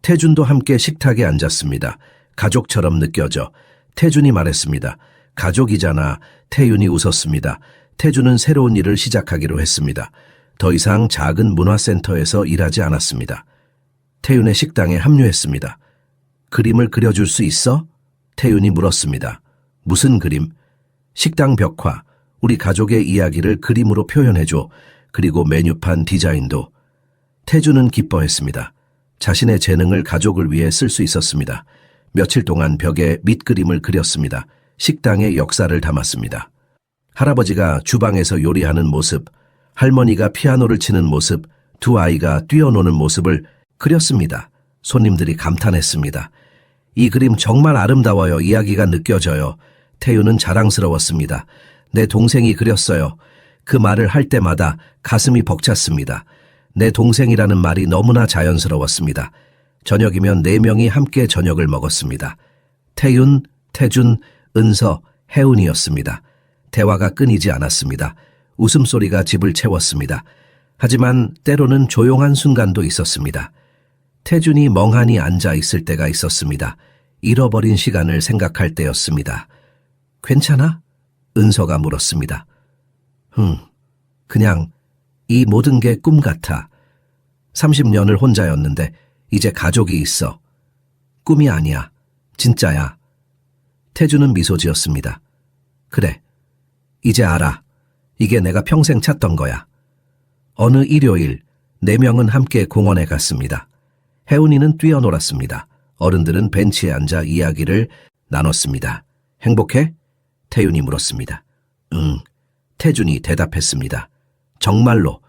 태준도 함께 식탁에 앉았습니다. 가족처럼 느껴져. 태준이 말했습니다. 가족이잖아. 태윤이 웃었습니다. 태준은 새로운 일을 시작하기로 했습니다. 더 이상 작은 문화센터에서 일하지 않았습니다. 태윤의 식당에 합류했습니다. 그림을 그려줄 수 있어? 태윤이 물었습니다. 무슨 그림? 식당 벽화, 우리 가족의 이야기를 그림으로 표현해줘. 그리고 메뉴판 디자인도. 태주는 기뻐했습니다. 자신의 재능을 가족을 위해 쓸 수 있었습니다. 며칠 동안 벽에 밑그림을 그렸습니다. 식당의 역사를 담았습니다. 할아버지가 주방에서 요리하는 모습, 할머니가 피아노를 치는 모습, 두 아이가 뛰어노는 모습을 그렸습니다. 손님들이 감탄했습니다. 이 그림 정말 아름다워요. 이야기가 느껴져요. 태유는 자랑스러웠습니다. 내 동생이 그렸어요. 그 말을 할 때마다 가슴이 벅찼습니다. 내 동생이라는 말이 너무나 자연스러웠습니다. 저녁이면 4명이 함께 저녁을 먹었습니다. 태윤, 태준, 은서, 혜운이었습니다. 대화가 끊이지 않았습니다. 웃음소리가 집을 채웠습니다. 하지만 때로는 조용한 순간도 있었습니다. 태준이 멍하니 앉아 있을 때가 있었습니다. 잃어버린 시간을 생각할 때였습니다. 괜찮아? 은서가 물었습니다. 그냥 이 모든 게 꿈 같아. 30년을 혼자였는데 이제 가족이 있어. 꿈이 아니야. 진짜야. 태주는 미소 지었습니다. 그래. 이제 알아. 이게 내가 평생 찾던 거야. 어느 일요일 4명은 함께 공원에 갔습니다. 혜운이는 뛰어놀았습니다. 어른들은 벤치에 앉아 이야기를 나눴습니다. 행복해? 태윤이 물었습니다. 응. 태준이 대답했습니다. 정말로.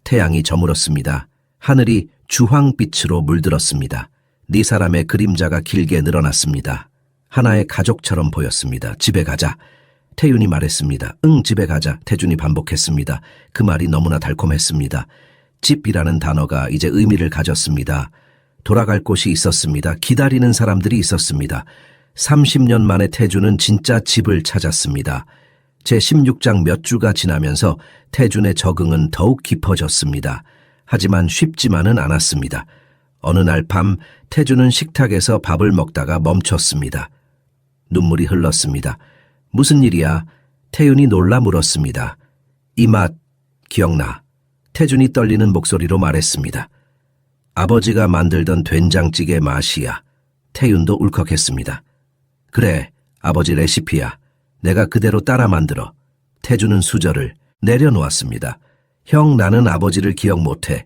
태양이 저물었습니다. 하늘이 주황빛으로 물들었습니다. 네 사람의 그림자가 길게 늘어났습니다. 하나의 가족처럼 보였습니다. 집에 가자. 태윤이 말했습니다. 응, 집에 가자. 태준이 반복했습니다. 그 말이 너무나 달콤했습니다. 집이라는 단어가 이제 의미를 가졌습니다. 돌아갈 곳이 있었습니다. 기다리는 사람들이 있었습니다. 30년 만에 태준은 진짜 집을 찾았습니다. 제16장 몇 주가 지나면서 태준의 적응은 더욱 깊어졌습니다. 하지만 쉽지만은 않았습니다. 어느 날 밤 태준은 식탁에서 밥을 먹다가 멈췄습니다. 눈물이 흘렀습니다. 무슨 일이야? 태윤이 놀라 물었습니다. 이 맛 기억나? 태준이 떨리는 목소리로 말했습니다. 아버지가 만들던 된장찌개 맛이야. 태윤도 울컥했습니다. 그래, 아버지 레시피야. 내가 그대로 따라 만들어. 태준은 수저를 내려놓았습니다. 형, 나는 아버지를 기억 못해.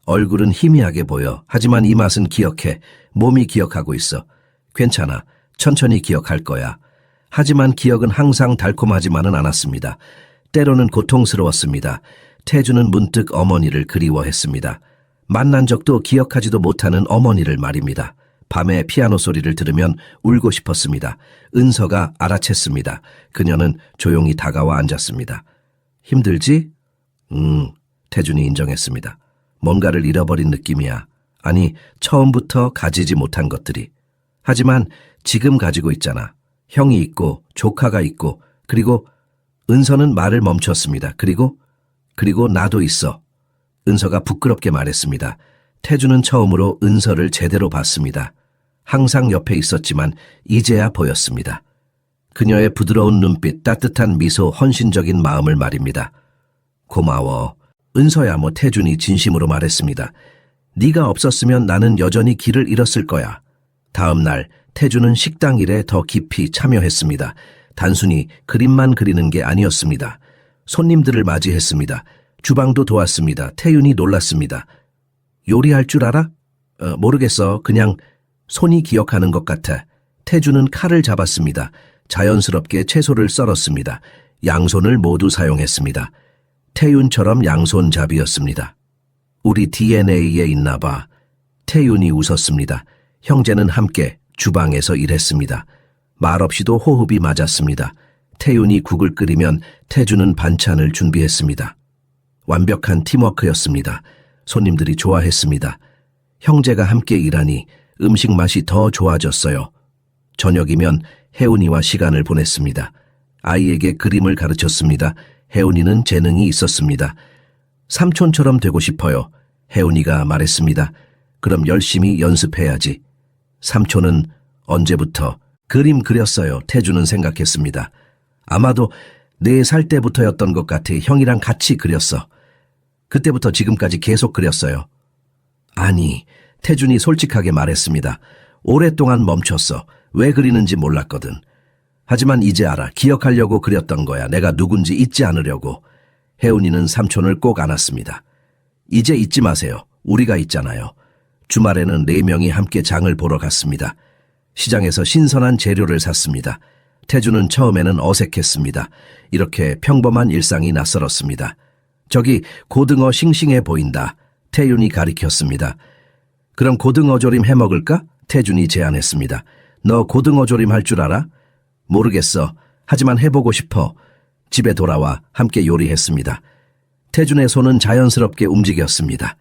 얼굴은 희미하게 보여. 하지만 이 맛은 기억해. 몸이 기억하고 있어. 괜찮아. 천천히 기억할 거야. 하지만 기억은 항상 달콤하지만은 않았습니다. 때로는 고통스러웠습니다. 태준은 문득 어머니를 그리워했습니다. 만난 적도 기억하지도 못하는 어머니를 말입니다. 밤에 피아노 소리를 들으면 울고 싶었습니다. 은서가 알아챘습니다. 그녀는 조용히 다가와 앉았습니다. 힘들지? 태준이 인정했습니다. 뭔가를 잃어버린 느낌이야. 아니, 처음부터 가지지 못한 것들이. 하지만 지금 가지고 있잖아. 형이 있고 조카가 있고 그리고 은서는 말을 멈췄습니다. 그리고 나도 있어. 은서가 부끄럽게 말했습니다. 태준은 처음으로 은서를 제대로 봤습니다. 항상 옆에 있었지만 이제야 보였습니다. 그녀의 부드러운 눈빛, 따뜻한 미소, 헌신적인 마음을 말입니다. 고마워. 은서야, 태준이 진심으로 말했습니다. 네가 없었으면 나는 여전히 길을 잃었을 거야. 다음 날 태준은 식당 일에 더 깊이 참여했습니다. 단순히 그림만 그리는 게 아니었습니다. 손님들을 맞이했습니다. 주방도 도왔습니다. 태윤이 놀랐습니다. 요리할 줄 알아? 모르겠어. 그냥 손이 기억하는 것 같아. 태준은 칼을 잡았습니다. 자연스럽게 채소를 썰었습니다. 양손을 모두 사용했습니다. 태윤처럼 양손잡이였습니다. 우리 DNA에 있나 봐. 태윤이 웃었습니다. 형제는 함께 주방에서 일했습니다. 말없이도 호흡이 맞았습니다. 태윤이 국을 끓이면 태준은 반찬을 준비했습니다. 완벽한 팀워크였습니다. 손님들이 좋아했습니다. 형제가 함께 일하니 음식 맛이 더 좋아졌어요. 저녁이면 혜운이와 시간을 보냈습니다. 아이에게 그림을 가르쳤습니다. 혜운이는 재능이 있었습니다. 삼촌처럼 되고 싶어요. 혜운이가 말했습니다. 그럼 열심히 연습해야지. 삼촌은 언제부터 그림 그렸어요. 태준은 생각했습니다. 아마도 4살 때부터였던 것 같아. 형이랑 같이 그렸어. 그때부터 지금까지 계속 그렸어요. 아니, 태준이 솔직하게 말했습니다. 오랫동안 멈췄어. 왜 그리는지 몰랐거든. 하지만 이제 알아. 기억하려고 그렸던 거야. 내가 누군지 잊지 않으려고. 혜운이는 삼촌을 꼭 안았습니다. 이제 잊지 마세요. 우리가 있잖아요. 주말에는 4명이 함께 장을 보러 갔습니다. 시장에서 신선한 재료를 샀습니다. 태주는 처음에는 어색했습니다. 이렇게 평범한 일상이 낯설었습니다. 저기 고등어 싱싱해 보인다. 태윤이 가리켰습니다. 그럼 고등어 조림 해 먹을까? 태준이 제안했습니다. 너 고등어 조림 할 줄 알아? 모르겠어. 하지만 해보고 싶어. 집에 돌아와 함께 요리했습니다. 태준의 손은 자연스럽게 움직였습니다.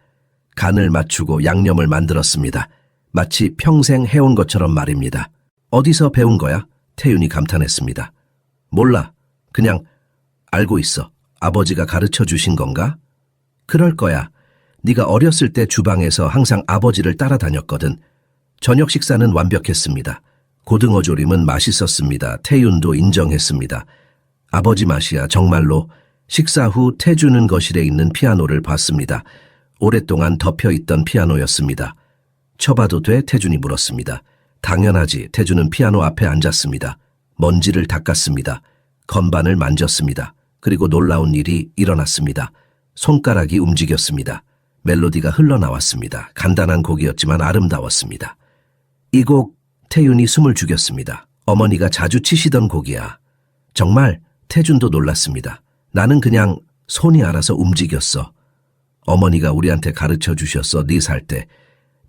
간을 맞추고 양념을 만들었습니다. 마치 평생 해온 것처럼 말입니다. 어디서 배운 거야? 태윤이 감탄했습니다. 몰라. 그냥 알고 있어. 아버지가 가르쳐 주신 건가? 그럴 거야. 네가 어렸을 때 주방에서 항상 아버지를 따라다녔거든. 저녁 식사는 완벽했습니다. 고등어 조림은 맛있었습니다. 태윤도 인정했습니다. 아버지 맛이야 정말로. 식사 후 태주는 거실에 있는 피아노를 봤습니다. 오랫동안 덮여있던 피아노였습니다. 쳐봐도 돼? 태준이 물었습니다. 당연하지. 태주는 피아노 앞에 앉았습니다. 먼지를 닦았습니다. 건반을 만졌습니다. 그리고 놀라운 일이 일어났습니다. 손가락이 움직였습니다. 멜로디가 흘러나왔습니다. 간단한 곡이었지만 아름다웠습니다. 이 곡, 태윤이 숨을 죽였습니다. 어머니가 자주 치시던 곡이야. 정말? 태준도 놀랐습니다. 나는 그냥 손이 알아서 움직였어. 어머니가 우리한테 가르쳐 주셨어. 4살 때.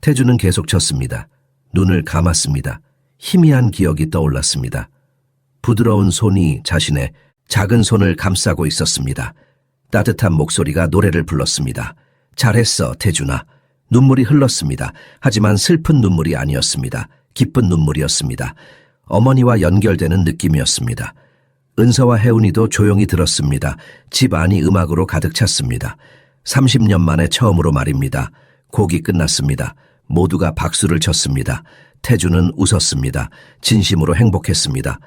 태준은 계속 쳤습니다. 눈을 감았습니다. 희미한 기억이 떠올랐습니다. 부드러운 손이 자신의 작은 손을 감싸고 있었습니다. 따뜻한 목소리가 노래를 불렀습니다. 잘했어, 태준아. 눈물이 흘렀습니다. 하지만 슬픈 눈물이 아니었습니다. 기쁜 눈물이었습니다. 어머니와 연결되는 느낌이었습니다. 은서와 혜운이도 조용히 들었습니다. 집 안이 음악으로 가득 찼습니다. 30년 만에 처음으로 말입니다. 곡이 끝났습니다. 모두가 박수를 쳤습니다. 태준은 웃었습니다. 진심으로 행복했습니다.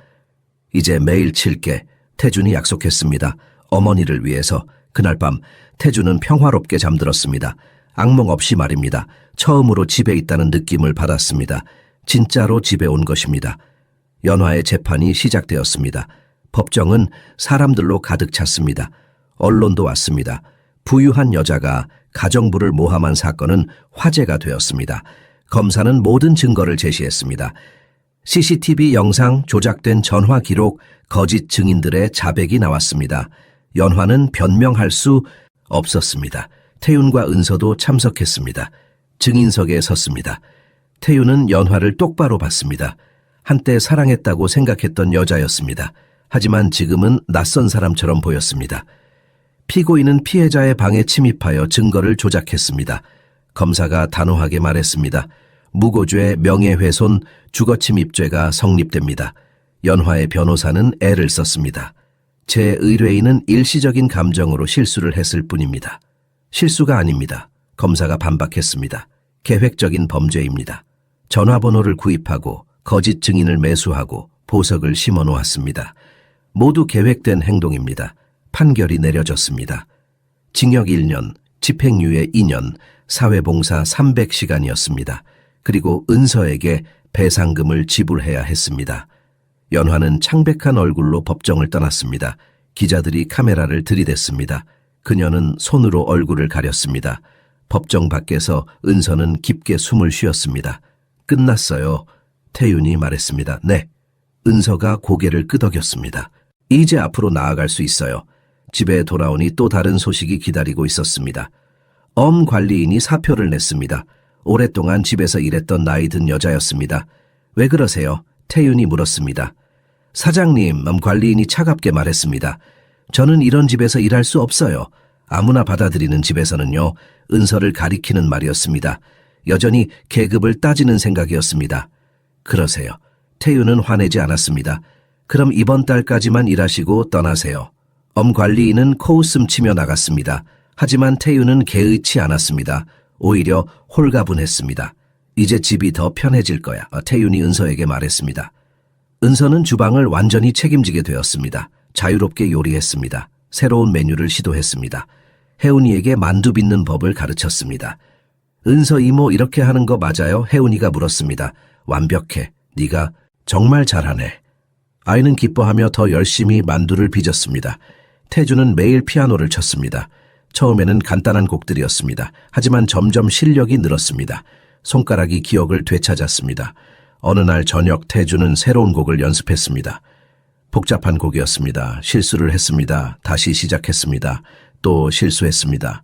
이제 매일 칠게. 태준이 약속했습니다. 어머니를 위해서. 그날 밤 태준은 평화롭게 잠들었습니다. 악몽 없이 말입니다. 처음으로 집에 있다는 느낌을 받았습니다. 진짜로 집에 온 것입니다. 연화의 재판이 시작되었습니다. 법정은 사람들로 가득 찼습니다. 언론도 왔습니다. 부유한 여자가 가정부를 모함한 사건은 화제가 되었습니다. 검사는 모든 증거를 제시했습니다. CCTV 영상, 조작된 전화 기록, 거짓 증인들의 자백이 나왔습니다. 연화는 변명할 수 없었습니다. 태윤과 은서도 참석했습니다. 증인석에 섰습니다. 태윤은 연화를 똑바로 봤습니다. 한때 사랑했다고 생각했던 여자였습니다. 하지만 지금은 낯선 사람처럼 보였습니다. 피고인은 피해자의 방에 침입하여 증거를 조작했습니다. 검사가 단호하게 말했습니다. 무고죄, 명예훼손, 주거침입죄가 성립됩니다. 연화의 변호사는 애를 썼습니다. 제 의뢰인은 일시적인 감정으로 실수를 했을 뿐입니다. 실수가 아닙니다. 검사가 반박했습니다. 계획적인 범죄입니다. 전화번호를 구입하고 거짓 증인을 매수하고 보석을 심어 놓았습니다. 모두 계획된 행동입니다. 판결이 내려졌습니다. 징역 1년, 집행유예 2년, 사회봉사 300시간이었습니다. 그리고 은서에게 배상금을 지불해야 했습니다. 연화는 창백한 얼굴로 법정을 떠났습니다. 기자들이 카메라를 들이댔습니다. 그녀는 손으로 얼굴을 가렸습니다. 법정 밖에서 은서는 깊게 숨을 쉬었습니다. 끝났어요. 태윤이 말했습니다. 네. 은서가 고개를 끄덕였습니다. 이제 앞으로 나아갈 수 있어요. 집에 돌아오니 또 다른 소식이 기다리고 있었습니다. 엄 관리인이 사표를 냈습니다. 오랫동안 집에서 일했던 나이 든 여자였습니다. 왜 그러세요? 태윤이 물었습니다. 사장님, 관리인이 차갑게 말했습니다. 저는 이런 집에서 일할 수 없어요. 아무나 받아들이는 집에서는요. 은서를 가리키는 말이었습니다. 여전히 계급을 따지는 생각이었습니다. 그러세요. 태윤은 화내지 않았습니다. 그럼 이번 달까지만 일하시고 떠나세요. 엄 관리인은 코웃음 치며 나갔습니다. 하지만 태윤은 개의치 않았습니다. 오히려 홀가분했습니다. 이제 집이 더 편해질 거야. 태윤이 은서에게 말했습니다. 은서는 주방을 완전히 책임지게 되었습니다. 자유롭게 요리했습니다. 새로운 메뉴를 시도했습니다. 혜운이에게 만두 빚는 법을 가르쳤습니다. 은서 이모 이렇게 하는 거 맞아요? 혜운이가 물었습니다. 완벽해. 네가 정말 잘하네. 아이는 기뻐하며 더 열심히 만두를 빚었습니다. 태주는 매일 피아노를 쳤습니다. 처음에는 간단한 곡들이었습니다. 하지만 점점 실력이 늘었습니다. 손가락이 기억을 되찾았습니다. 어느 날 저녁 태주는 새로운 곡을 연습했습니다. 복잡한 곡이었습니다. 실수를 했습니다. 다시 시작했습니다. 또 실수했습니다.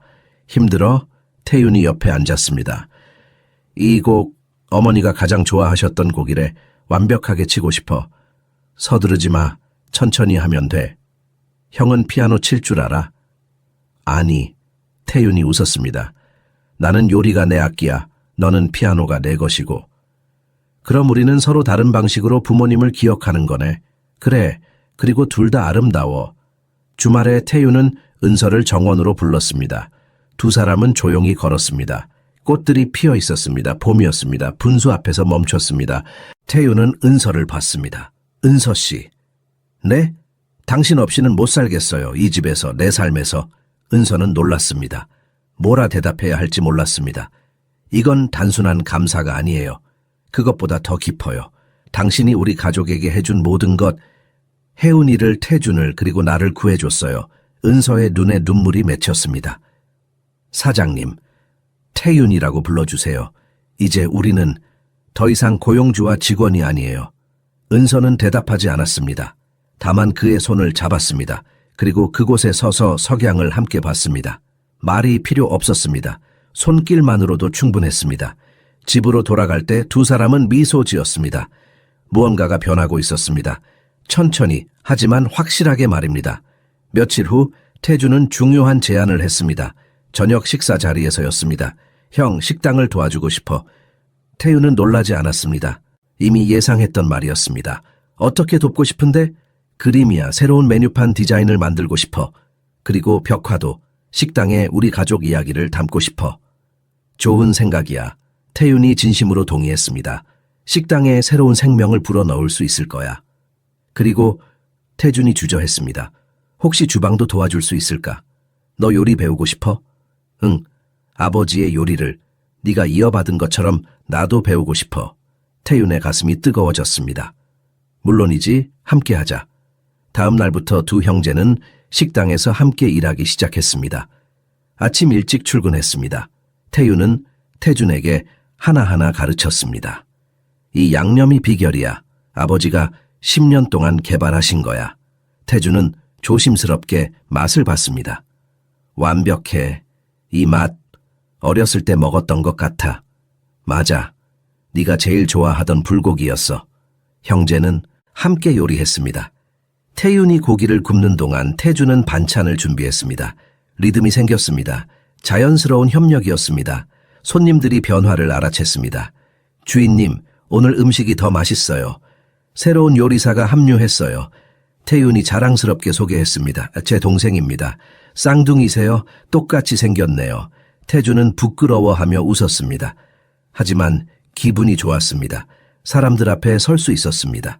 힘들어 태윤이 옆에 앉았습니다. 이 곡 어머니가 가장 좋아하셨던 곡이래. 완벽하게 치고 싶어. 서두르지 마. 천천히 하면 돼. 형은 피아노 칠 줄 알아? 아니. 태윤이 웃었습니다. 나는 요리가 내 악기야. 너는 피아노가 내 것이고. 그럼 우리는 서로 다른 방식으로 부모님을 기억하는 거네. 그래. 그리고 둘 다 아름다워. 주말에 태윤은 은서를 정원으로 불렀습니다. 두 사람은 조용히 걸었습니다. 꽃들이 피어 있었습니다. 봄이었습니다. 분수 앞에서 멈췄습니다. 태윤은 은서를 봤습니다. 은서 씨. 네? 당신 없이는 못 살겠어요. 이 집에서, 내 삶에서. 은서는 놀랐습니다. 뭐라 대답해야 할지 몰랐습니다. 이건 단순한 감사가 아니에요. 그것보다 더 깊어요. 당신이 우리 가족에게 해준 모든 것, 혜운이를, 태준을, 그리고 나를 구해줬어요. 은서의 눈에 눈물이 맺혔습니다. 사장님, 태윤이라고 불러주세요. 이제 우리는 더 이상 고용주와 직원이 아니에요. 은서는 대답하지 않았습니다. 다만 그의 손을 잡았습니다. 그리고 그곳에 서서 석양을 함께 봤습니다. 말이 필요 없었습니다. 손길만으로도 충분했습니다. 집으로 돌아갈 때 두 사람은 미소 지었습니다. 무언가가 변하고 있었습니다. 천천히, 하지만 확실하게 말입니다. 며칠 후 태주는 중요한 제안을 했습니다. 저녁 식사 자리에서였습니다. 형, 식당을 도와주고 싶어. 태유는 놀라지 않았습니다. 이미 예상했던 말이었습니다. 어떻게 돕고 싶은데? 그림이야. 새로운 메뉴판 디자인을 만들고 싶어. 그리고 벽화도. 식당에 우리 가족 이야기를 담고 싶어. 좋은 생각이야. 태윤이 진심으로 동의했습니다. 식당에 새로운 생명을 불어넣을 수 있을 거야. 그리고 태준이 주저했습니다. 혹시 주방도 도와줄 수 있을까? 너 요리 배우고 싶어? 응. 아버지의 요리를 네가 이어받은 것처럼 나도 배우고 싶어. 태윤의 가슴이 뜨거워졌습니다. 물론이지, 함께하자. 다음 날부터 두 형제는 식당에서 함께 일하기 시작했습니다. 아침 일찍 출근했습니다. 태윤은 태준에게 하나하나 가르쳤습니다. 이 양념이 비결이야. 아버지가 10년 동안 개발하신 거야. 태준은 조심스럽게 맛을 봤습니다. 완벽해. 이 맛, 어렸을 때 먹었던 것 같아. 맞아. 네가 제일 좋아하던 불고기였어. 형제는 함께 요리했습니다. 태윤이 고기를 굽는 동안 태준은 반찬을 준비했습니다. 리듬이 생겼습니다. 자연스러운 협력이었습니다. 손님들이 변화를 알아챘습니다. 주인님, 오늘 음식이 더 맛있어요. 새로운 요리사가 합류했어요. 태윤이 자랑스럽게 소개했습니다. 제 동생입니다. 쌍둥이세요? 똑같이 생겼네요. 태준은 부끄러워하며 웃었습니다. 하지만 기분이 좋았습니다. 사람들 앞에 설 수 있었습니다.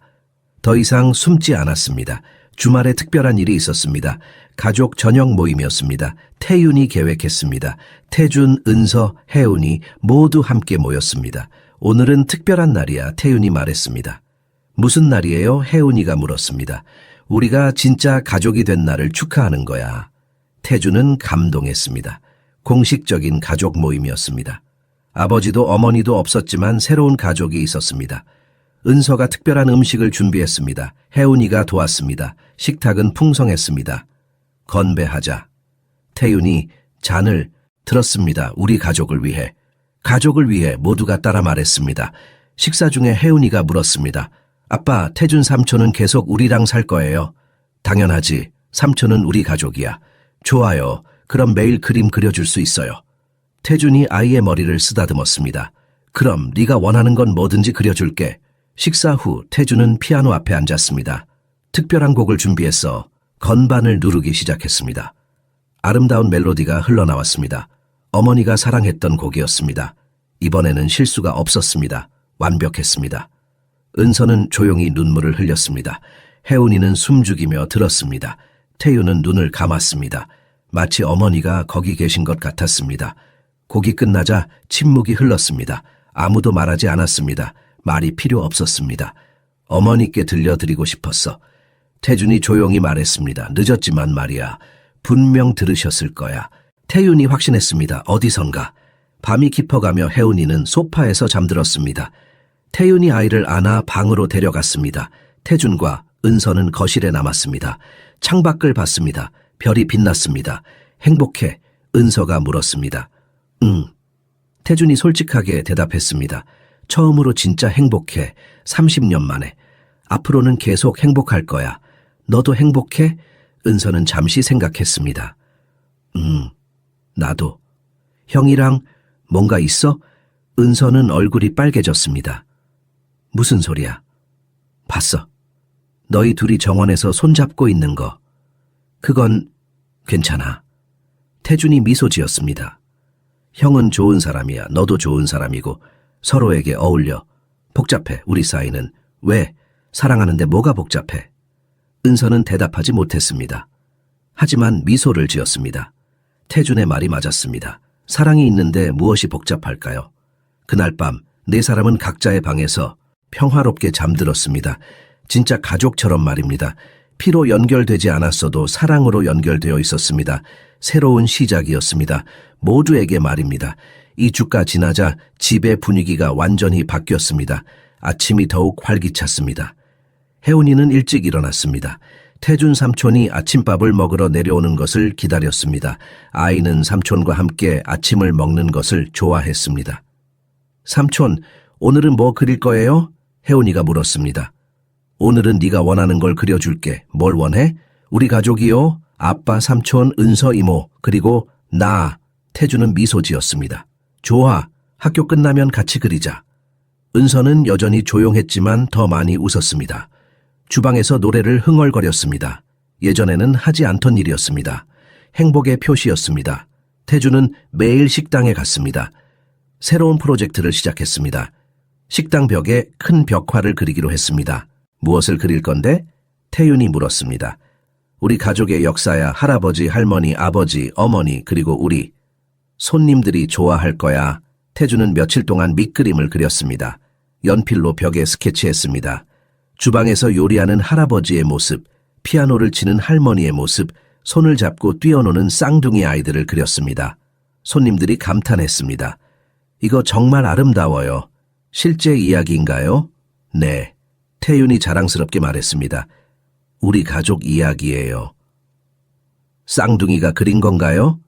더 이상 숨지 않았습니다. 주말에 특별한 일이 있었습니다. 가족 저녁 모임이었습니다. 태윤이 계획했습니다. 태준, 은서, 혜운이 모두 함께 모였습니다. 오늘은 특별한 날이야. 태윤이 말했습니다. 무슨 날이에요? 혜운이가 물었습니다. 우리가 진짜 가족이 된 날을 축하하는 거야. 태준은 감동했습니다. 공식적인 가족 모임이었습니다. 아버지도 어머니도 없었지만 새로운 가족이 있었습니다. 은서가 특별한 음식을 준비했습니다. 혜운이가 도왔습니다. 식탁은 풍성했습니다. 건배하자. 태윤이 잔을 들었습니다. 우리 가족을 위해. 가족을 위해 모두가 따라 말했습니다. 식사 중에 혜운이가 물었습니다. 아빠, 태준 삼촌은 계속 우리랑 살 거예요. 당연하지. 삼촌은 우리 가족이야. 좋아요. 그럼 매일 그림 그려줄 수 있어요. 태준이 아이의 머리를 쓰다듬었습니다. 그럼 네가 원하는 건 뭐든지 그려줄게. 식사 후 태준은 피아노 앞에 앉았습니다. 특별한 곡을 준비했어. 건반을 누르기 시작했습니다. 아름다운 멜로디가 흘러나왔습니다. 어머니가 사랑했던 곡이었습니다. 이번에는 실수가 없었습니다. 완벽했습니다. 은서는 조용히 눈물을 흘렸습니다. 혜운이는 숨죽이며 들었습니다. 태윤은 눈을 감았습니다. 마치 어머니가 거기 계신 것 같았습니다. 곡이 끝나자 침묵이 흘렀습니다. 아무도 말하지 않았습니다. 말이 필요 없었습니다. 어머니께 들려드리고 싶었어. 태준이 조용히 말했습니다. 늦었지만 말이야. 분명 들으셨을 거야. 태윤이 확신했습니다. 어디선가. 밤이 깊어가며 혜은이는 소파에서 잠들었습니다. 태윤이 아이를 안아 방으로 데려갔습니다. 태준과 은서는 거실에 남았습니다. 창밖을 봤습니다. 별이 빛났습니다. 행복해? 은서가 물었습니다. 응. 태준이 솔직하게 대답했습니다. 처음으로 진짜 행복해. 30년 만에. 앞으로는 계속 행복할 거야. 너도 행복해? 은서는 잠시 생각했습니다. 나도. 형이랑 뭔가 있어? 은서는 얼굴이 빨개졌습니다. 무슨 소리야? 봤어. 너희 둘이 정원에서 손잡고 있는 거. 그건 괜찮아. 태준이 미소 지었습니다. 형은 좋은 사람이야. 너도 좋은 사람이고 서로에게 어울려. 복잡해. 우리 사이는. 왜? 사랑하는데 뭐가 복잡해? 은서는 대답하지 못했습니다. 하지만 미소를 지었습니다. 태준의 말이 맞았습니다. 사랑이 있는데 무엇이 복잡할까요? 그날 밤 네 사람은 각자의 방에서 평화롭게 잠들었습니다. 진짜 가족처럼 말입니다. 피로 연결되지 않았어도 사랑으로 연결되어 있었습니다. 새로운 시작이었습니다. 모두에게 말입니다. 2주가 지나자 집의 분위기가 완전히 바뀌었습니다. 아침이 더욱 활기찼습니다. 혜은이는 일찍 일어났습니다. 태준 삼촌이 아침밥을 먹으러 내려오는 것을 기다렸습니다. 아이는 삼촌과 함께 아침을 먹는 것을 좋아했습니다. 삼촌, 오늘은 뭐 그릴 거예요? 혜은이가 물었습니다. 오늘은 네가 원하는 걸 그려줄게. 뭘 원해? 우리 가족이요. 아빠, 삼촌, 은서, 이모, 그리고 나. 태준은 미소 지었습니다. 좋아. 학교 끝나면 같이 그리자. 은서는 여전히 조용했지만 더 많이 웃었습니다. 주방에서 노래를 흥얼거렸습니다. 예전에는 하지 않던 일이었습니다. 행복의 표시였습니다. 태준은 매일 식당에 갔습니다. 새로운 프로젝트를 시작했습니다. 식당 벽에 큰 벽화를 그리기로 했습니다. 무엇을 그릴 건데? 태윤이 물었습니다. 우리 가족의 역사야. 할아버지, 할머니, 아버지, 어머니, 그리고 우리. 손님들이 좋아할 거야. 태준은 며칠 동안 밑그림을 그렸습니다. 연필로 벽에 스케치했습니다. 주방에서 요리하는 할아버지의 모습, 피아노를 치는 할머니의 모습, 손을 잡고 뛰어노는 쌍둥이 아이들을 그렸습니다. 손님들이 감탄했습니다. 이거 정말 아름다워요. 실제 이야기인가요? 네. 태윤이 자랑스럽게 말했습니다. 우리 가족 이야기예요. 쌍둥이가 그린 건가요?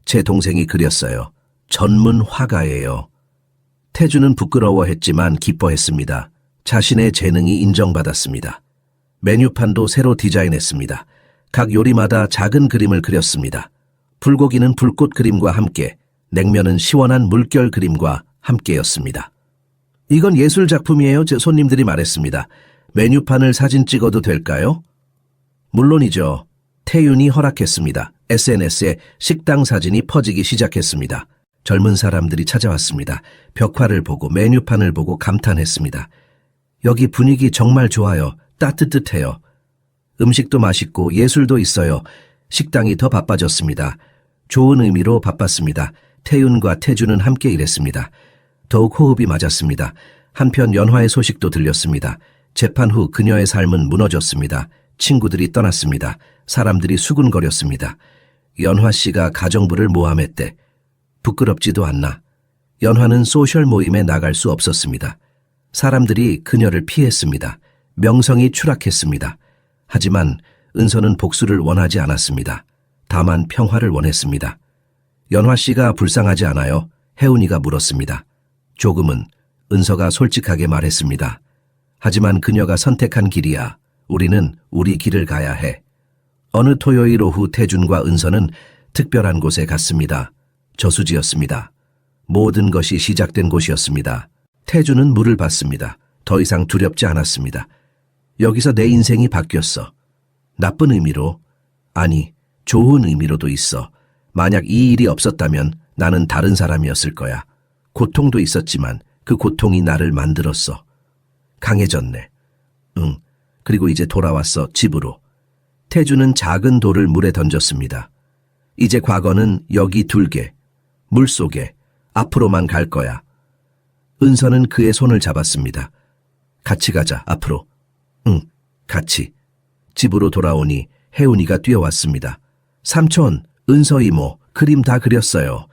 제 동생이 그렸어요. 전문 화가예요. 태준은 부끄러워했지만 기뻐했습니다. 자신의 재능이 인정받았습니다. 메뉴판도 새로 디자인했습니다. 각 요리마다 작은 그림을 그렸습니다. 불고기는 불꽃 그림과 함께, 냉면은 시원한 물결 그림과 함께였습니다. 이건 예술 작품이에요. 제 손님들이 말했습니다. 메뉴판을 사진 찍어도 될까요? 물론이죠. 태윤이 허락했습니다. SNS에 식당 사진이 퍼지기 시작했습니다. 젊은 사람들이 찾아왔습니다. 벽화를 보고 메뉴판을 보고 감탄했습니다. 여기 분위기 정말 좋아요. 따뜻해요. 음식도 맛있고 예술도 있어요. 식당이 더 바빠졌습니다. 좋은 의미로 바빴습니다. 태윤과 태준은 함께 일했습니다. 더욱 호흡이 맞았습니다. 한편 연화의 소식도 들렸습니다. 재판 후 그녀의 삶은 무너졌습니다. 친구들이 떠났습니다. 사람들이 수군거렸습니다. 연화 씨가 가정부를 모함했대. 부끄럽지도 않나. 연화는 소셜 모임에 나갈 수 없었습니다. 사람들이 그녀를 피했습니다. 명성이 추락했습니다. 하지만 은서는 복수를 원하지 않았습니다. 다만 평화를 원했습니다. 연화 씨가 불쌍하지 않아요? 혜은이가 물었습니다. 조금은. 은서가 솔직하게 말했습니다. 하지만 그녀가 선택한 길이야. 우리는 우리 길을 가야 해. 어느 토요일 오후 태준과 은서는 특별한 곳에 갔습니다. 저수지였습니다. 모든 것이 시작된 곳이었습니다. 태준은 물을 봤습니다. 더 이상 두렵지 않았습니다. 여기서 내 인생이 바뀌었어. 나쁜 의미로, 아니, 좋은 의미로도 있어. 만약 이 일이 없었다면 나는 다른 사람이었을 거야. 고통도 있었지만 그 고통이 나를 만들었어. 강해졌네. 응, 그리고 이제 돌아왔어, 집으로. 태준은 작은 돌을 물에 던졌습니다. 이제 과거는 여기 둘게, 물속에, 앞으로만 갈 거야. 은서는 그의 손을 잡았습니다. 같이 가자, 앞으로. 응, 같이. 집으로 돌아오니 혜운이가 뛰어왔습니다. 삼촌, 은서 이모, 그림 다 그렸어요.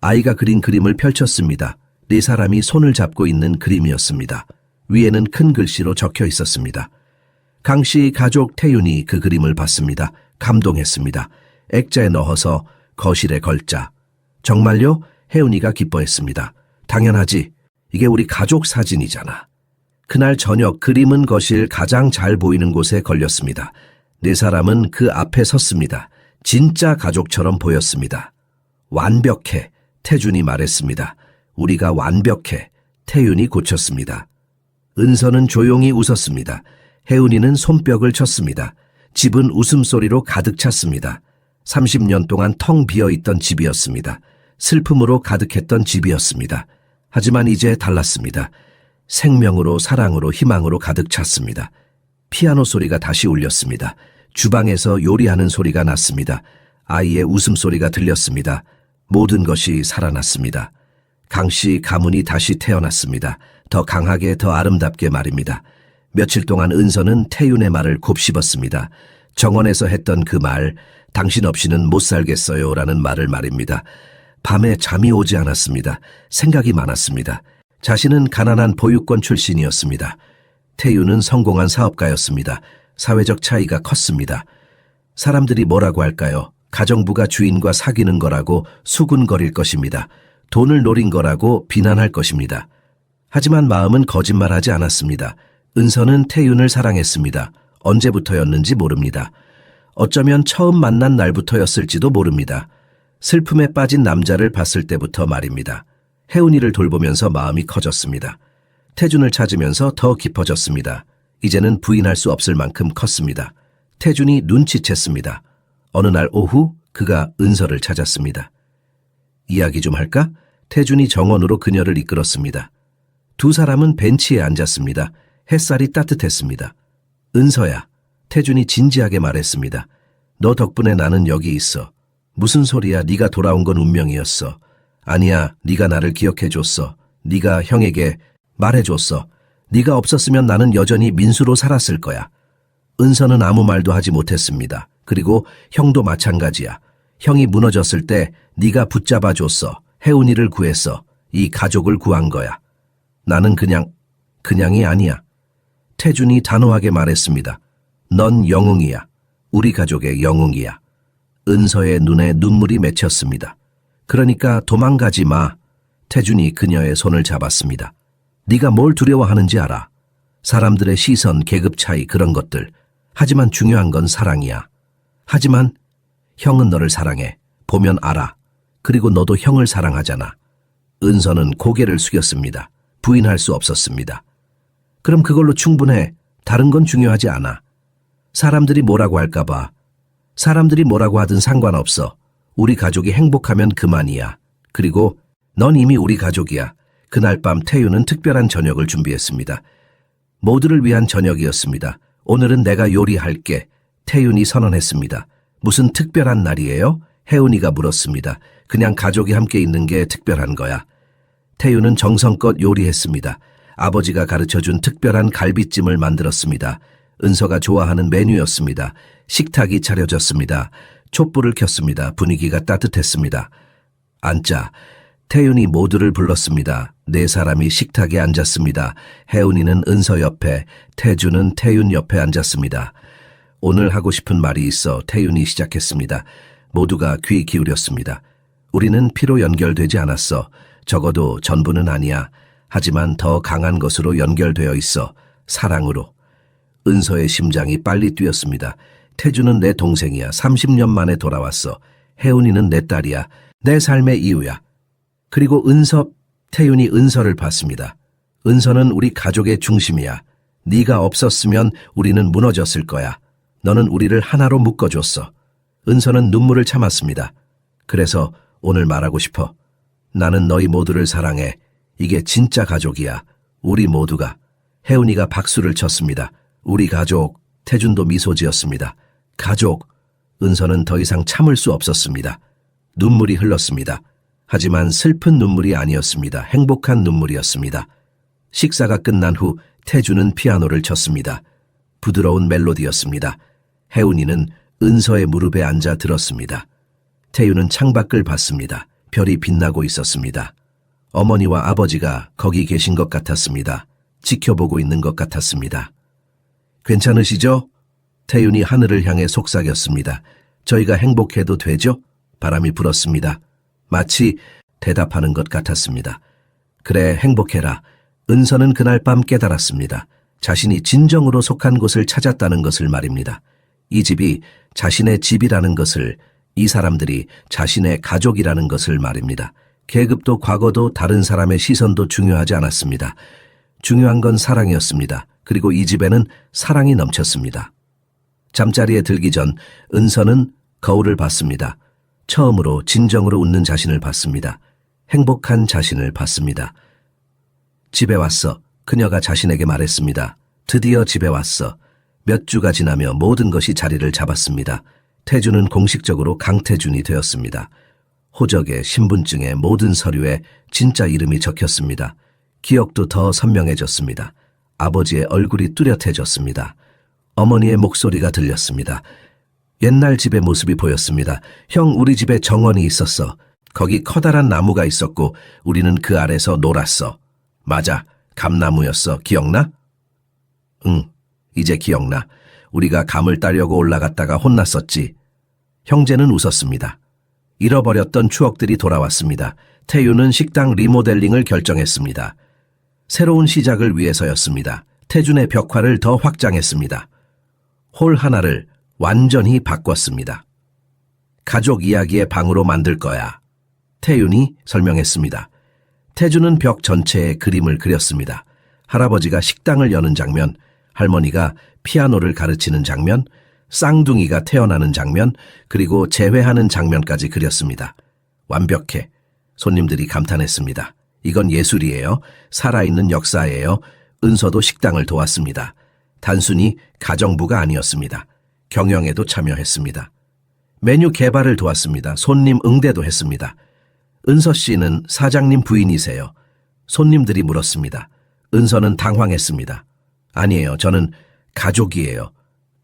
아이가 그린 그림을 펼쳤습니다. 네 사람이 손을 잡고 있는 그림이었습니다. 위에는 큰 글씨로 적혀 있었습니다. 강씨 가족 태윤이 그 그림을 봤습니다. 감동했습니다. 액자에 넣어서 거실에 걸자. 정말요? 혜운이가 기뻐했습니다. 당연하지. 이게 우리 가족 사진이잖아. 그날 저녁 그림은 거실 가장 잘 보이는 곳에 걸렸습니다. 네 사람은 그 앞에 섰습니다. 진짜 가족처럼 보였습니다. 완벽해. 태준이 말했습니다. 우리가 완벽해. 태윤이 고쳤습니다. 은서는 조용히 웃었습니다. 혜운이는 손뼉을 쳤습니다. 집은 웃음소리로 가득 찼습니다. 30년 동안 텅 비어있던 집이었습니다. 슬픔으로 가득했던 집이었습니다. 하지만 이제 달랐습니다. 생명으로 사랑으로 희망으로 가득 찼습니다. 피아노 소리가 다시 울렸습니다. 주방에서 요리하는 소리가 났습니다. 아이의 웃음소리가 들렸습니다. 모든 것이 살아났습니다. 강씨 가문이 다시 태어났습니다. 더 강하게 더 아름답게 말입니다. 며칠 동안 은서는 태윤의 말을 곱씹었습니다. 정원에서 했던 그 말, 당신 없이는 못 살겠어요 라는 말을 말입니다. 밤에 잠이 오지 않았습니다. 생각이 많았습니다. 자신은 가난한 보육권 출신이었습니다. 태윤은 성공한 사업가였습니다. 사회적 차이가 컸습니다. 사람들이 뭐라고 할까요? 가정부가 주인과 사귀는 거라고 수군거릴 것입니다. 돈을 노린 거라고 비난할 것입니다. 하지만 마음은 거짓말하지 않았습니다. 은서는 태윤을 사랑했습니다. 언제부터였는지 모릅니다. 어쩌면 처음 만난 날부터였을지도 모릅니다. 슬픔에 빠진 남자를 봤을 때부터 말입니다. 혜운이를 돌보면서 마음이 커졌습니다. 태준을 찾으면서 더 깊어졌습니다. 이제는 부인할 수 없을 만큼 컸습니다. 태준이 눈치챘습니다. 어느 날 오후 그가 은서를 찾았습니다. 이야기 좀 할까? 태준이 정원으로 그녀를 이끌었습니다. 두 사람은 벤치에 앉았습니다. 햇살이 따뜻했습니다. 은서야, 태준이 진지하게 말했습니다. 너 덕분에 나는 여기 있어. 무슨 소리야, 네가 돌아온 건 운명이었어. 아니야, 네가 나를 기억해줬어. 네가 형에게 말해줬어. 네가 없었으면 나는 여전히 민수로 살았을 거야. 은서는 아무 말도 하지 못했습니다. 그리고 형도 마찬가지야. 형이 무너졌을 때 네가 붙잡아줬어. 혜운이를 구했어. 이 가족을 구한 거야. 나는 그냥이 아니야. 태준이 단호하게 말했습니다. 넌 영웅이야. 우리 가족의 영웅이야. 은서의 눈에 눈물이 맺혔습니다. 그러니까 도망가지 마. 태준이 그녀의 손을 잡았습니다. 네가 뭘 두려워하는지 알아. 사람들의 시선, 계급 차이 그런 것들. 하지만 중요한 건 사랑이야. 하지만 형은 너를 사랑해. 보면 알아. 그리고 너도 형을 사랑하잖아. 은서는 고개를 숙였습니다. 부인할 수 없었습니다. 그럼 그걸로 충분해. 다른 건 중요하지 않아. 사람들이 뭐라고 할까봐. 사람들이 뭐라고 하든 상관없어. 우리 가족이 행복하면 그만이야. 그리고 넌 이미 우리 가족이야. 그날 밤 태윤은 특별한 저녁을 준비했습니다. 모두를 위한 저녁이었습니다. 오늘은 내가 요리할게. 태윤이 선언했습니다. 무슨 특별한 날이에요? 혜운이가 물었습니다. 그냥 가족이 함께 있는 게 특별한 거야. 태윤은 정성껏 요리했습니다. 아버지가 가르쳐준 특별한 갈비찜을 만들었습니다. 은서가 좋아하는 메뉴였습니다. 식탁이 차려졌습니다. 촛불을 켰습니다. 분위기가 따뜻했습니다. 앉자. 태윤이 모두를 불렀습니다. 네 사람이 식탁에 앉았습니다. 혜운이는 은서 옆에, 태준은 태윤 옆에 앉았습니다. 오늘 하고 싶은 말이 있어. 태윤이 시작했습니다. 모두가 귀 기울였습니다. 우리는 피로 연결되지 않았어. 적어도 전부는 아니야. 하지만 더 강한 것으로 연결되어 있어. 사랑으로. 은서의 심장이 빨리 뛰었습니다. 태준은 내 동생이야. 30년 만에 돌아왔어. 혜운이는 내 딸이야. 내 삶의 이유야. 그리고 태윤이 은서를 봤습니다. 은서는 우리 가족의 중심이야. 네가 없었으면 우리는 무너졌을 거야. 너는 우리를 하나로 묶어줬어. 은서는 눈물을 참았습니다. 그래서 오늘 말하고 싶어. 나는 너희 모두를 사랑해. 이게 진짜 가족이야. 우리 모두가. 혜운이가 박수를 쳤습니다. 우리 가족. 태준도 미소 지었습니다. 가족. 은서는 더 이상 참을 수 없었습니다. 눈물이 흘렀습니다. 하지만 슬픈 눈물이 아니었습니다. 행복한 눈물이었습니다. 식사가 끝난 후 태주는 피아노를 쳤습니다. 부드러운 멜로디였습니다. 혜운이는 은서의 무릎에 앉아 들었습니다. 태유는 창밖을 봤습니다. 별이 빛나고 있었습니다. 어머니와 아버지가 거기 계신 것 같았습니다. 지켜보고 있는 것 같았습니다. 괜찮으시죠? 태윤이 하늘을 향해 속삭였습니다. 저희가 행복해도 되죠? 바람이 불었습니다. 마치 대답하는 것 같았습니다. 그래, 행복해라. 은서는 그날 밤 깨달았습니다. 자신이 진정으로 속한 곳을 찾았다는 것을 말입니다. 이 집이 자신의 집이라는 것을, 이 사람들이 자신의 가족이라는 것을 말입니다. 계급도 과거도 다른 사람의 시선도 중요하지 않았습니다. 중요한 건 사랑이었습니다. 그리고 이 집에는 사랑이 넘쳤습니다. 잠자리에 들기 전 은서는 거울을 봤습니다. 처음으로 진정으로 웃는 자신을 봤습니다. 행복한 자신을 봤습니다. 집에 왔어. 그녀가 자신에게 말했습니다. 드디어 집에 왔어. 몇 주가 지나며 모든 것이 자리를 잡았습니다. 태주는 공식적으로 강태준이 되었습니다. 호적에, 신분증에, 모든 서류에 진짜 이름이 적혔습니다. 기억도 더 선명해졌습니다. 아버지의 얼굴이 뚜렷해졌습니다. 어머니의 목소리가 들렸습니다. 옛날 집의 모습이 보였습니다. 형, 우리 집에 정원이 있었어. 거기 커다란 나무가 있었고 우리는 그 아래서 놀았어. 맞아, 감나무였어. 기억나? 응, 이제 기억나. 우리가 감을 따려고 올라갔다가 혼났었지. 형제는 웃었습니다. 잃어버렸던 추억들이 돌아왔습니다. 태유는 식당 리모델링을 결정했습니다. 새로운 시작을 위해서였습니다. 태준의 벽화를 더 확장했습니다. 홀 하나를 완전히 바꿨습니다. 가족 이야기의 방으로 만들 거야. 태윤이 설명했습니다. 태준은 벽 전체에 그림을 그렸습니다. 할아버지가 식당을 여는 장면, 할머니가 피아노를 가르치는 장면, 쌍둥이가 태어나는 장면, 그리고 재회하는 장면까지 그렸습니다. 완벽해. 손님들이 감탄했습니다. 이건 예술이에요. 살아있는 역사예요. 은서도 식당을 도왔습니다. 단순히 가정부가 아니었습니다. 경영에도 참여했습니다. 메뉴 개발을 도왔습니다. 손님 응대도 했습니다. 은서 씨는 사장님 부인이세요. 손님들이 물었습니다. 은서는 당황했습니다. 아니에요. 저는 가족이에요.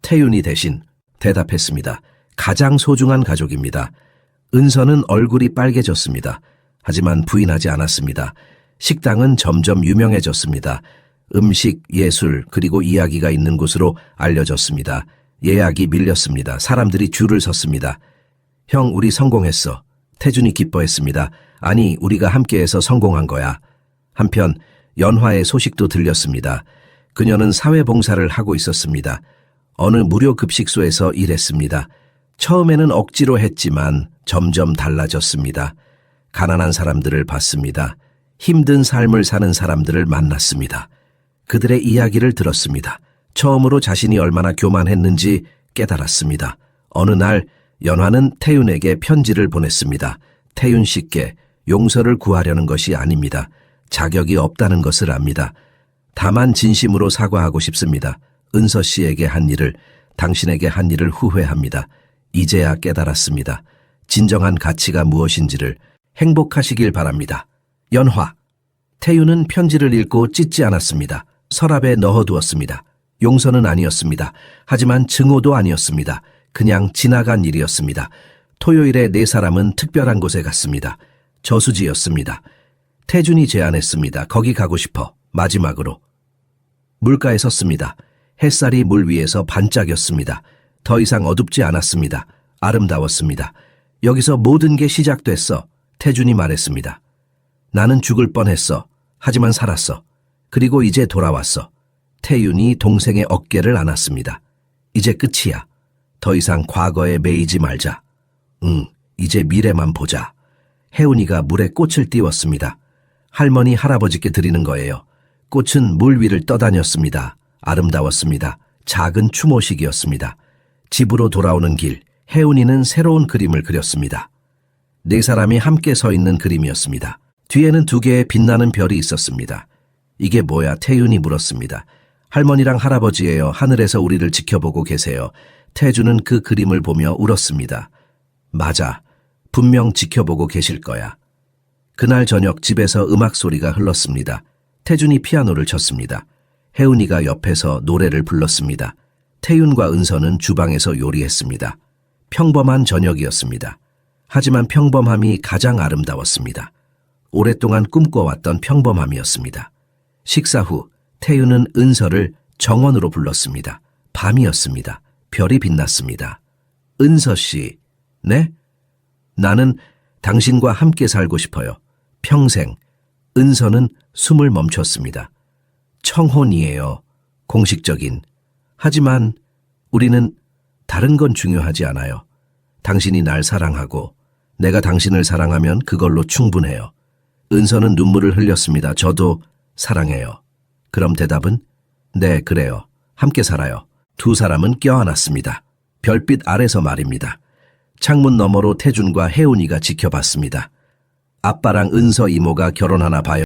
태윤이 대신 대답했습니다. 가장 소중한 가족입니다. 은서는 얼굴이 빨개졌습니다. 하지만 부인하지 않았습니다. 식당은 점점 유명해졌습니다. 음식, 예술, 그리고 이야기가 있는 곳으로 알려졌습니다. 예약이 밀렸습니다. 사람들이 줄을 섰습니다. 형, 우리 성공했어. 태준이 기뻐했습니다. 아니, 우리가 함께해서 성공한 거야. 한편 연화의 소식도 들렸습니다. 그녀는 사회봉사를 하고 있었습니다. 어느 무료 급식소에서 일했습니다. 처음에는 억지로 했지만 점점 달라졌습니다. 가난한 사람들을 봤습니다. 힘든 삶을 사는 사람들을 만났습니다. 그들의 이야기를 들었습니다. 처음으로 자신이 얼마나 교만했는지 깨달았습니다. 어느 날 연화는 태윤에게 편지를 보냈습니다. 태윤 씨께 용서를 구하려는 것이 아닙니다. 자격이 없다는 것을 압니다. 다만 진심으로 사과하고 싶습니다. 은서 씨에게 한 일을, 당신에게 한 일을 후회합니다. 이제야 깨달았습니다. 진정한 가치가 무엇인지를. 행복하시길 바랍니다. 연화. 태윤은 편지를 읽고 찢지 않았습니다. 서랍에 넣어두었습니다. 용서는 아니었습니다. 하지만 증오도 아니었습니다. 그냥 지나간 일이었습니다. 토요일에 네 사람은 특별한 곳에 갔습니다. 저수지였습니다. 태준이 제안했습니다. 거기 가고 싶어. 마지막으로. 물가에 섰습니다. 햇살이 물 위에서 반짝였습니다. 더 이상 어둡지 않았습니다. 아름다웠습니다. 여기서 모든 게 시작됐어. 태준이 말했습니다. 나는 죽을 뻔했어. 하지만 살았어. 그리고 이제 돌아왔어. 태윤이 동생의 어깨를 안았습니다. 이제 끝이야. 더 이상 과거에 매이지 말자. 이제 미래만 보자. 혜운이가 물에 꽃을 띄웠습니다. 할머니, 할아버지께 드리는 거예요. 꽃은 물 위를 떠다녔습니다. 아름다웠습니다. 작은 추모식이었습니다. 집으로 돌아오는 길, 혜운이는 새로운 그림을 그렸습니다. 네 사람이 함께 서 있는 그림이었습니다. 뒤에는 두 개의 빛나는 별이 있었습니다. 이게 뭐야? 태윤이 물었습니다. 할머니랑 할아버지예요. 하늘에서 우리를 지켜보고 계세요. 태주는 그 그림을 보며 울었습니다. 맞아. 분명 지켜보고 계실 거야. 그날 저녁 집에서 음악 소리가 흘렀습니다. 태준이 피아노를 쳤습니다. 혜은이가 옆에서 노래를 불렀습니다. 태윤과 은서는 주방에서 요리했습니다. 평범한 저녁이었습니다. 하지만 평범함이 가장 아름다웠습니다. 오랫동안 꿈꿔왔던 평범함이었습니다. 식사 후 태윤은 은서를 정원으로 불렀습니다. 밤이었습니다. 별이 빛났습니다. 은서 씨, 네? 나는 당신과 함께 살고 싶어요. 평생. 은서는 숨을 멈췄습니다. 청혼이에요. 공식적인. 하지만 우리는 다른 건 중요하지 않아요. 당신이 날 사랑하고 내가 당신을 사랑하면 그걸로 충분해요. 은서는 눈물을 흘렸습니다. 저도 사랑해요. 그럼 대답은? 네, 그래요. 함께 살아요. 두 사람은 껴안았습니다. 별빛 아래서 말입니다. 창문 너머로 태준과 혜은이가 지켜봤습니다. 아빠랑 은서 이모가 결혼하나 봐요.